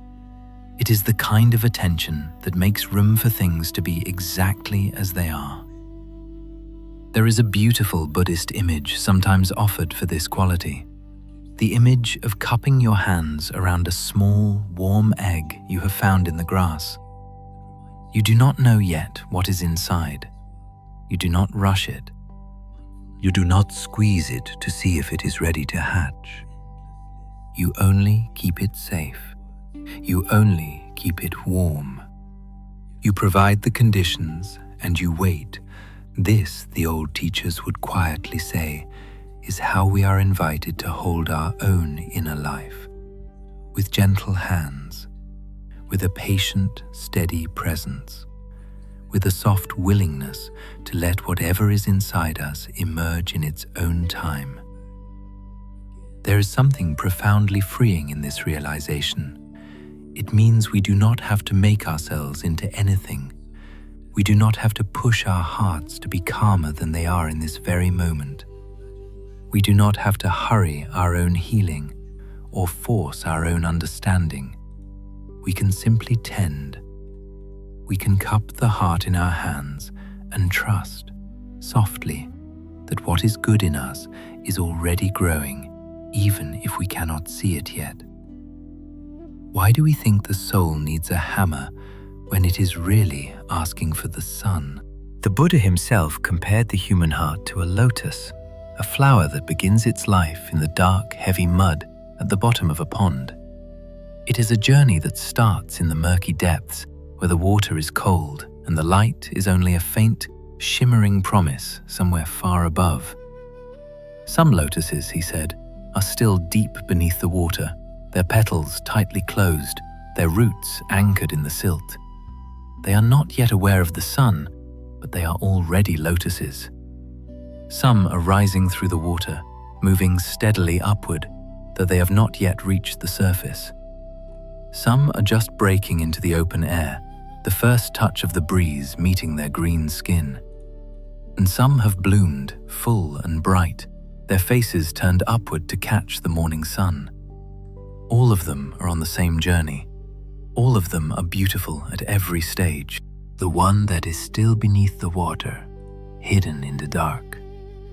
Speaker 1: It is the kind of attention that makes room for things to be exactly as they are. There is a beautiful Buddhist image sometimes offered for this quality. The image of cupping your hands around a small, warm egg you have found in the grass. You do not know yet what is inside. You do not rush it. You do not squeeze it to see if it is ready to hatch. You only keep it safe. You only keep it warm. You provide the conditions and you wait. This, the old teachers would quietly say, is how we are invited to hold our own inner life, with gentle hands, with a patient, steady presence, with a soft willingness to let whatever is inside us emerge in its own time. There is something profoundly freeing in this realization. It means we do not have to make ourselves into anything. We do not have to push our hearts to be calmer than they are in this very moment. We do not have to hurry our own healing or force our own understanding. We can simply tend. we can cup the heart in our hands and trust, softly, that what is good in us is already growing, even if we cannot see it yet. Why do we think the soul needs a hammer when it is really asking for the sun? The Buddha himself compared the human heart to a lotus, a flower that begins its life in the dark, heavy mud at the bottom of a pond. It is a journey that starts in the murky depths where the water is cold and the light is only a faint, shimmering promise somewhere far above. Some lotuses, he said, are still deep beneath the water, their petals tightly closed, their roots anchored in the silt. They are not yet aware of the sun, but they are already lotuses. Some are rising through the water, moving steadily upward, though they have not yet reached the surface. Some are just breaking into the open air, the first touch of the breeze meeting their green skin. And some have bloomed, full and bright, their faces turned upward to catch the morning sun. All of them are on the same journey. All of them are beautiful at every stage. The one that is still beneath the water, hidden in the dark,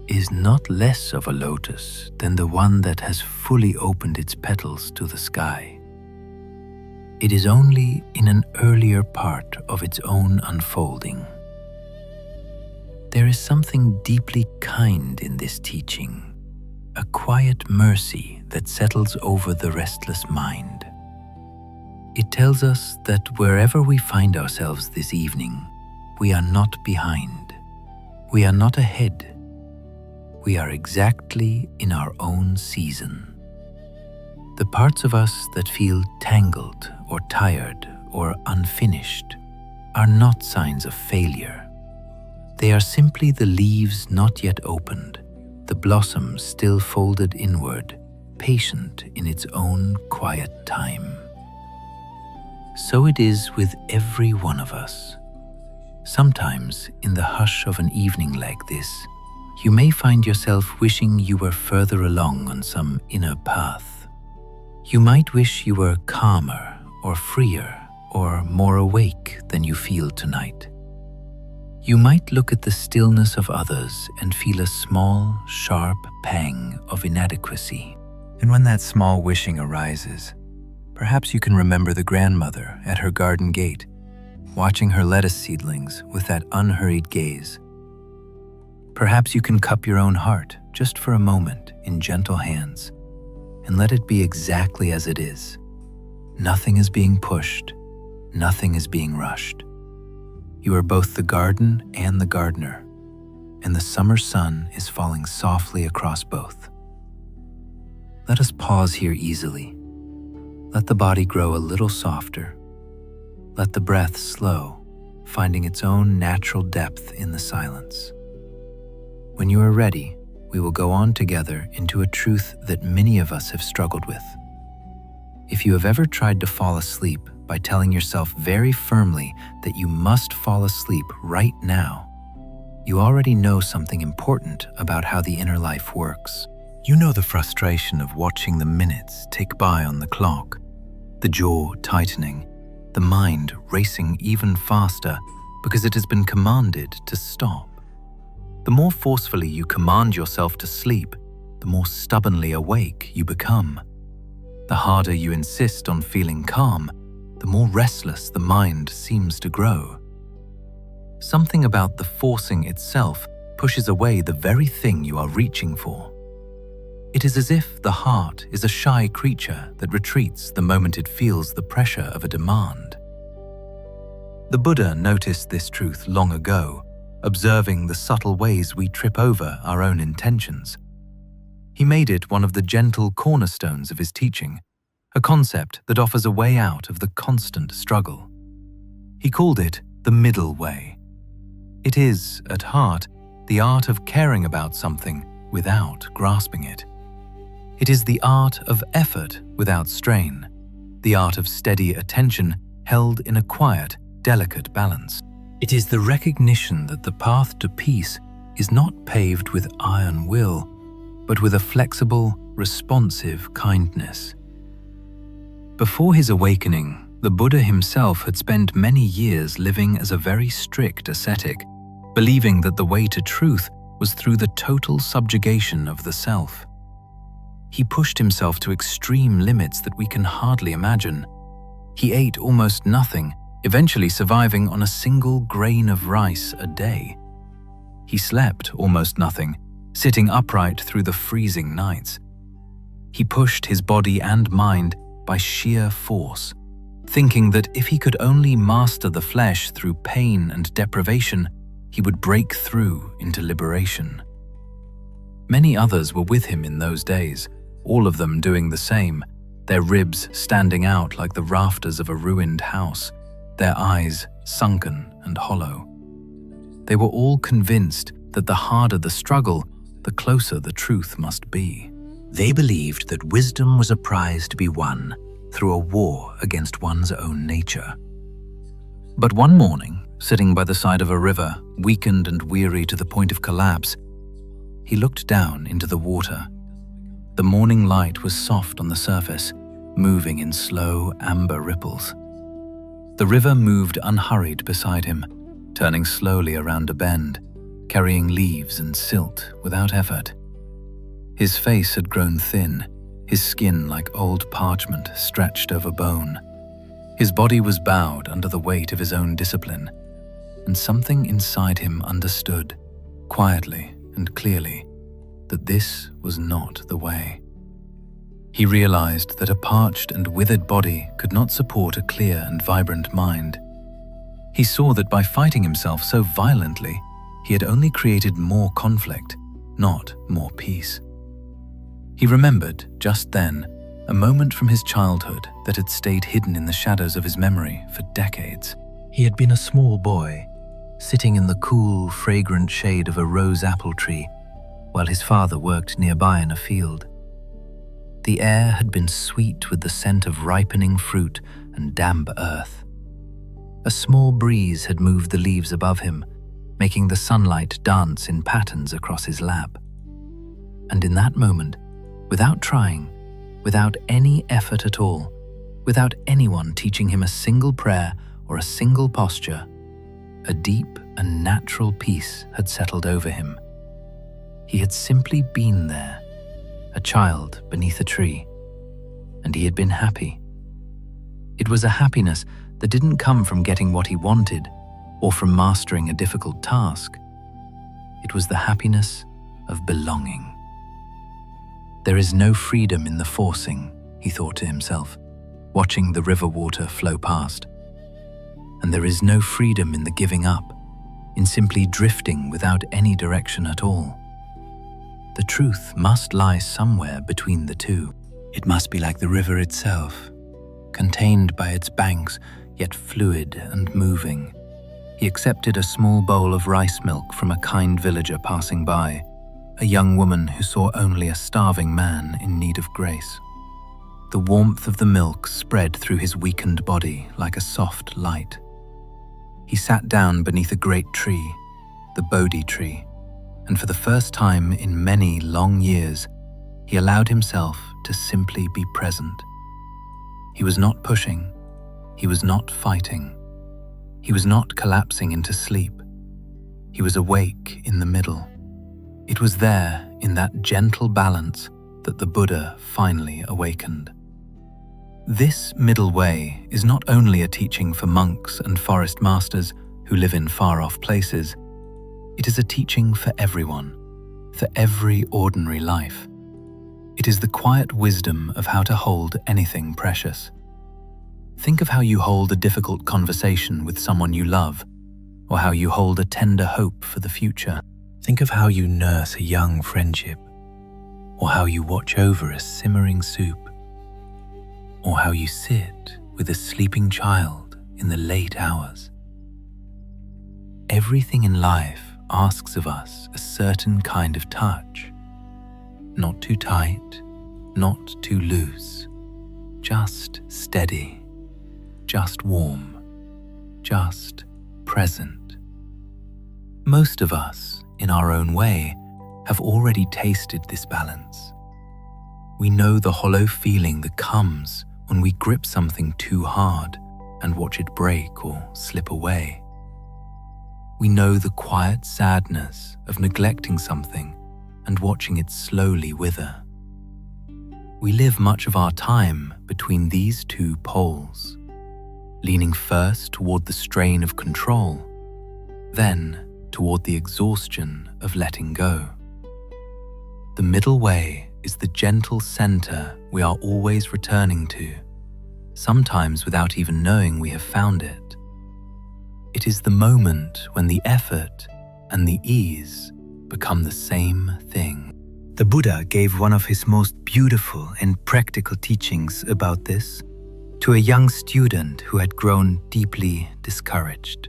Speaker 1: is not less of a lotus than the one that has fully opened its petals to the sky. It is only in an earlier part of its own unfolding. There is something deeply kind in this teaching, a quiet mercy that settles over the restless mind. It tells us that wherever we find ourselves this evening, we are not behind. We are not ahead. We are exactly in our own season. The parts of us that feel tangled or tired or unfinished are not signs of failure. They are simply the leaves not yet opened, the blossom still folded inward, patient in its own quiet time. So it is with every one of us. Sometimes, in the hush of an evening like this, you may find yourself wishing you were further along on some inner path. You might wish you were calmer or freer or more awake than you feel tonight. You might look at the stillness of others and feel a small, sharp pang of inadequacy. And when that small wishing arises, perhaps you can remember the grandmother at her garden gate, watching her lettuce seedlings with that unhurried gaze. Perhaps you can cup your own heart just for a moment in gentle hands and let it be exactly as it is. Nothing is being pushed, nothing is being rushed. You are both the garden and the gardener, and the summer sun is falling softly across both. Let us pause here easily. Let the body grow a little softer. Let the breath slow, finding its own natural depth in the silence. When you are ready, we will go on together into a truth that many of us have struggled with. If you have ever tried to fall asleep by telling yourself very firmly that you must fall asleep right now, you already know something important about how the inner life works. You know the frustration of watching the minutes tick by on the clock, the jaw tightening, the mind racing even faster because it has been commanded to stop. The more forcefully you command yourself to sleep, the more stubbornly awake you become. The harder you insist on feeling calm, the more restless the mind seems to grow. Something about the forcing itself pushes away the very thing you are reaching for. It is as if the heart is a shy creature that retreats the moment it feels the pressure of a demand. The Buddha noticed this truth long ago, observing the subtle ways we trip over our own intentions. He made it one of the gentle cornerstones of his teaching, a concept that offers a way out of the constant struggle. He called it the middle way. It is, at heart, the art of caring about something without grasping it. It is the art of effort without strain, the art of steady attention held in a quiet, delicate balance. It is the recognition that the path to peace is not paved with iron will, but with a flexible, responsive kindness. Before his awakening, The Buddha himself had spent many years living as a very strict ascetic, believing that the way to truth was through the total subjugation of the self. He pushed himself to extreme limits that we can hardly imagine. He ate almost nothing, eventually surviving on a single grain of rice a day. He slept almost nothing, sitting upright through the freezing nights. He pushed his body and mind by sheer force, thinking that if he could only master the flesh through pain and deprivation, he would break through into liberation. Many others were with him in those days, all of them doing the same, their ribs standing out like the rafters of a ruined house, their eyes sunken and hollow. They were all convinced that the harder the struggle, the closer the truth must be. They believed that wisdom was a prize to be won through a war against one's own nature. But one morning, sitting by the side of a river, weakened and weary to the point of collapse, he looked down into the water. The morning light was soft on the surface, moving in slow amber ripples. The river moved unhurried beside him, turning slowly around a bend, carrying leaves and silt without effort. His face had grown thin, his skin like old parchment stretched over bone. His body was bowed under the weight of his own discipline, and something inside him understood, quietly and clearly, that this was not the way. He realized that a parched and withered body could not support a clear and vibrant mind. He saw that by fighting himself so violently, he had only created more conflict, not more peace. He remembered, just then, a moment from his childhood that had stayed hidden in the shadows of his memory for decades. He had been a small boy, sitting in the cool, fragrant shade of a rose apple tree, while his father worked nearby in a field. The air had been sweet with the scent of ripening fruit and damp earth. A small breeze had moved the leaves above him, making the sunlight dance in patterns across his lap. And in that moment, without trying, without any effort at all, without anyone teaching him a single prayer or a single posture, a deep and natural peace had settled over him. He had simply been there, a child beneath a tree, and he had been happy. It was a happiness that didn't come from getting what he wanted or from mastering a difficult task. It was the happiness of belonging. There is no freedom in the forcing, he thought to himself, watching the river water flow past. And there is no freedom in the giving up, in simply drifting without any direction at all. The truth must lie somewhere between the two. It must be like the river itself, contained by its banks, yet fluid and moving. He accepted a small bowl of rice milk from a kind villager passing by, a young woman who saw only a starving man in need of grace. The warmth of the milk spread through his weakened body like a soft light. He sat down beneath a great tree, the Bodhi tree, and for the first time in many long years, he allowed himself to simply be present. He was not pushing, he was not fighting, he was not collapsing into sleep. He was awake in the middle. It was there, in that gentle balance, that the Buddha finally awakened. This middle way is not only a teaching for monks and forest masters who live in far-off places. It is a teaching for everyone, for every ordinary life. It is the quiet wisdom of how to hold anything precious. Think of how you hold a difficult conversation with someone you love, or how you hold a tender hope for the future. Think of how you nurse a young friendship, or how you watch over a simmering soup, or how you sit with a sleeping child in the late hours. Everything in life asks of us a certain kind of touch. Not too tight, not too loose, just steady, just warm, just present. Most of us, in our own way, have already tasted this balance. We know the hollow feeling that comes when we grip something too hard and watch it break or slip away. We know the quiet sadness of neglecting something and watching it slowly wither. We live much of our time between these two poles, leaning first toward the strain of control, then toward the exhaustion of letting go. The middle way is the gentle center we are always returning to, sometimes without even knowing we have found it. It is the moment when the effort and the ease become the same thing. The Buddha gave one of his most beautiful and practical teachings about this to a young student who had grown deeply discouraged.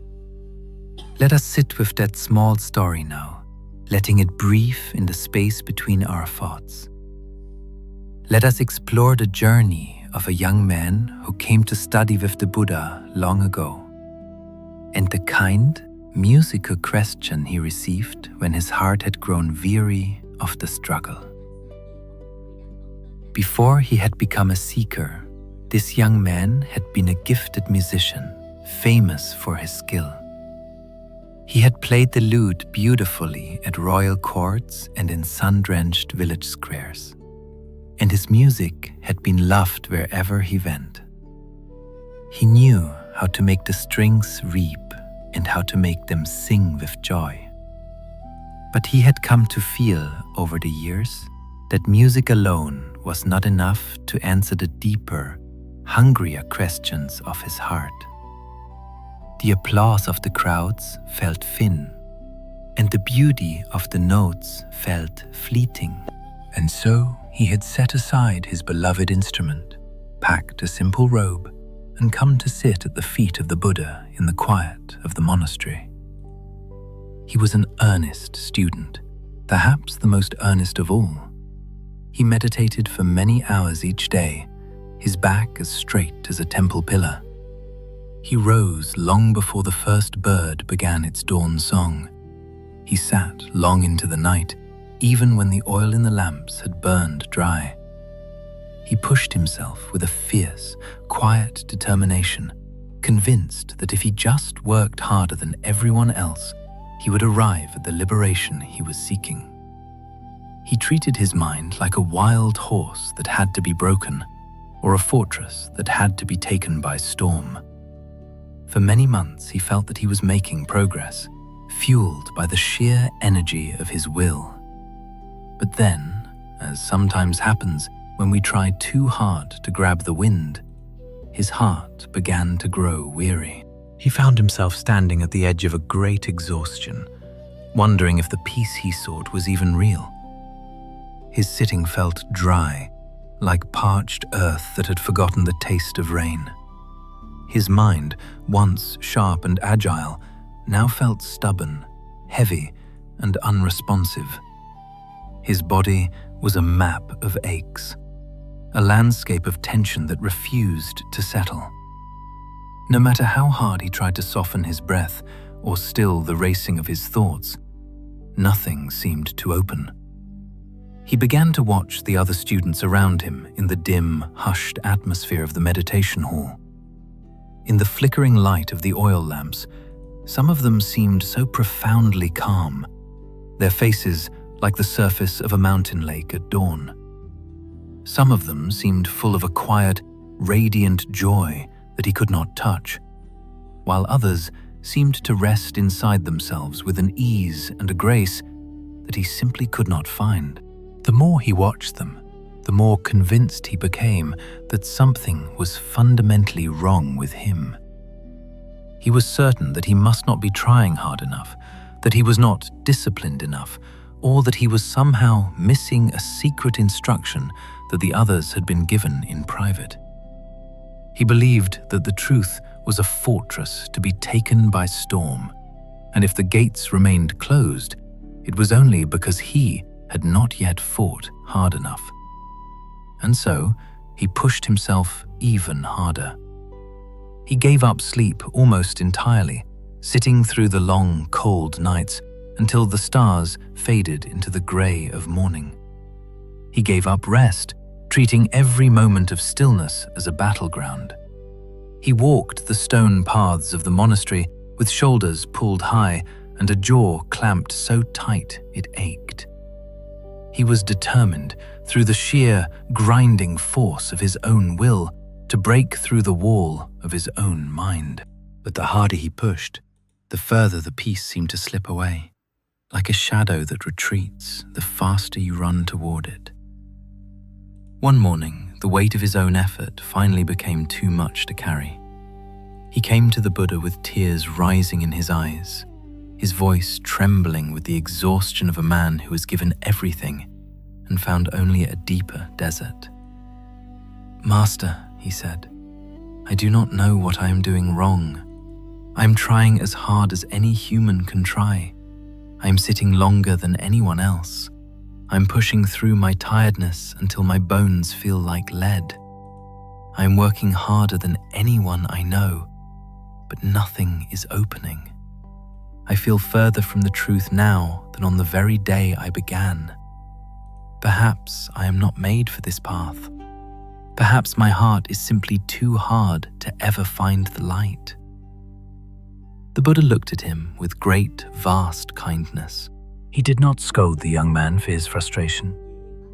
Speaker 1: Let us sit with that small story now, letting it breathe in the space between our thoughts. Let us explore the journey of a young man who came to study with the Buddha long ago, and the kind, musical question he received when his heart had grown weary of the struggle. Before he had become a seeker, this young man had been a gifted musician, famous for his skill. He had played the lute beautifully at royal courts and in sun-drenched village squares, and his music had been loved wherever he went. He knew how to make the strings reap and how to make them sing with joy. But he had come to feel over the years that music alone was not enough to answer the deeper, hungrier questions of his heart. The applause of the crowds felt thin, and the beauty of the notes felt fleeting. And so he had set aside his beloved instrument, packed a simple robe, and come to sit at the feet of the Buddha in the quiet of the monastery. He was an earnest student, perhaps the most earnest of all. He meditated for many hours each day, his back as straight as a temple pillar. He rose long before the first bird began its dawn song. He sat long into the night, even when the oil in the lamps had burned dry. He pushed himself with a fierce, quiet determination, convinced that if he just worked harder than everyone else, he would arrive at the liberation he was seeking. He treated his mind like a wild horse that had to be broken, or a fortress that had to be taken by storm. For many months he felt that he was making progress, fueled by the sheer energy of his will. But then, as sometimes happens when we try too hard to grab the wind, his heart began to grow weary. He found himself standing at the edge of a great exhaustion, wondering if the peace he sought was even real. His sitting felt dry, like parched earth that had forgotten the taste of rain. His mind, once sharp and agile, now felt stubborn, heavy, and unresponsive. His body was a map of aches, a landscape of tension that refused to settle. No matter how hard he tried to soften his breath or still the racing of his thoughts, nothing seemed to open. He began to watch the other students around him in the dim, hushed atmosphere of the meditation hall. In the flickering light of the oil lamps, some of them seemed so profoundly calm, their faces like the surface of a mountain lake at dawn. Some of them seemed full of a quiet, radiant joy that he could not touch, while others seemed to rest inside themselves with an ease and a grace that he simply could not find. The more he watched them, the more convinced he became that something was fundamentally wrong with him. He was certain that he must not be trying hard enough, that he was not disciplined enough, or that he was somehow missing a secret instruction that the others had been given in private. He believed that the truth was a fortress to be taken by storm, and if the gates remained closed, it was only because he had not yet fought hard enough. And so, he pushed himself even harder. He gave up sleep almost entirely, sitting through the long, cold nights until the stars faded into the grey of morning. He gave up rest, treating every moment of stillness as a battleground. He walked the stone paths of the monastery with shoulders pulled high and a jaw clamped so tight it ached. He was determined, through the sheer, grinding force of his own will, to break through the wall of his own mind. But the harder he pushed, the further the peace seemed to slip away. Like a shadow that retreats, the faster you run toward it. One morning, the weight of his own effort finally became too much to carry. He came to the Buddha with tears rising in his eyes, his voice trembling with the exhaustion of a man who has given everything and found only a deeper desert. "Master," he said, "I do not know what I am doing wrong. I am trying as hard as any human can try. I am sitting longer than anyone else. I am pushing through my tiredness until my bones feel like lead. I am working harder than anyone I know, but nothing is opening. I feel further from the truth now than on the very day I began. Perhaps I am not made for this path. Perhaps my heart is simply too hard to ever find the light." The Buddha looked at him with great, vast kindness. He did not scold the young man for his frustration,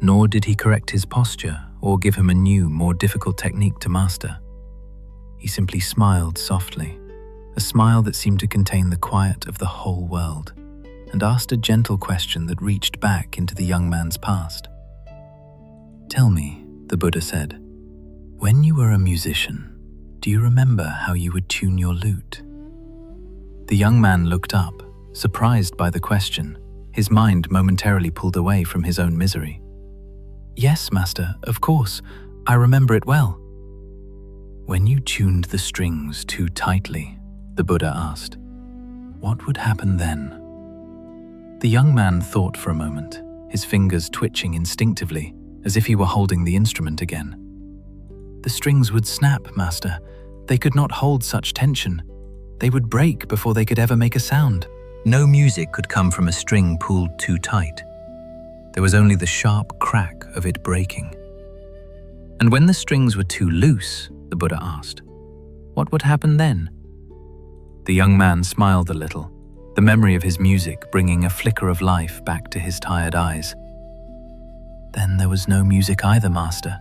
Speaker 1: nor did he correct his posture or give him a new, more difficult technique to master. He simply smiled softly, a smile that seemed to contain the quiet of the whole world, and asked a gentle question that reached back into the young man's past. "Tell me," the Buddha said, "when you were a musician, do you remember how you would tune your lute?" The young man looked up, surprised by the question, his mind momentarily pulled away from his own misery. "Yes, master, of course. I remember it well." "When you tuned the strings too tightly," the Buddha asked, "what would happen then?" The young man thought for a moment, his fingers twitching instinctively, as if he were holding the instrument again. "The strings would snap, master. They could not hold such tension. They would break before they could ever make a sound. No music could come from a string pulled too tight. There was only the sharp crack of it breaking." "And when the strings were too loose," the Buddha asked, "what would happen then?" The young man smiled a little, the memory of his music bringing a flicker of life back to his tired eyes. "Then there was no music either, master.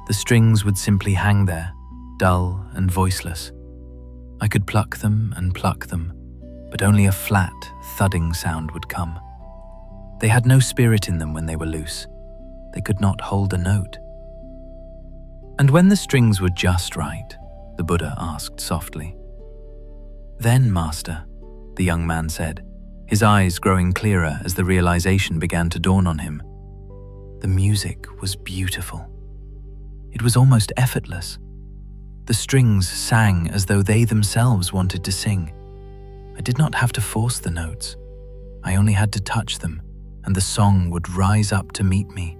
Speaker 1: The strings would simply hang there, dull and voiceless. I could pluck them and pluck them, but only a flat, thudding sound would come. They had no spirit in them when they were loose. They could not hold a note." "And when the strings were just right?" the Buddha asked softly. "Then, master," the young man said, his eyes growing clearer as the realization began to dawn on him, "the music was beautiful. It was almost effortless. The strings sang as though they themselves wanted to sing. I did not have to force the notes. I only had to touch them, and the song would rise up to meet me,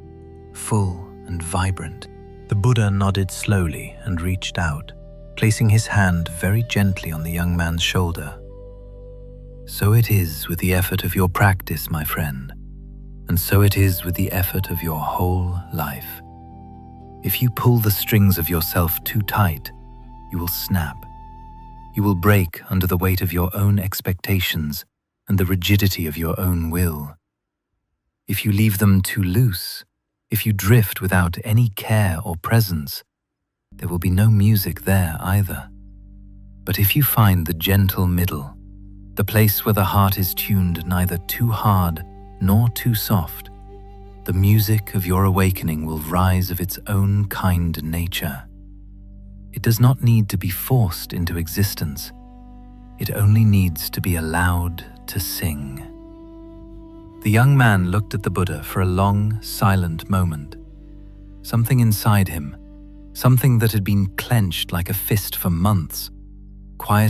Speaker 1: full and vibrant." The Buddha nodded slowly and reached out, placing his hand very gently on the young man's shoulder. "So it is with the effort of your practice, my friend, and so it is with the effort of your whole life. If you pull the strings of yourself too tight, you will snap. You will break under the weight of your own expectations and the rigidity of your own will. If you leave them too loose, if you drift without any care or presence, there will be no music there either. But if you find the gentle middle, the place where the heart is tuned neither too hard nor too soft, the music of your awakening will rise of its own kind nature. It does not need to be forced into existence. It only needs to be allowed to sing." The young man looked at the Buddha for a long, silent moment. Something inside him, something that had been clenched like a fist for months, quietly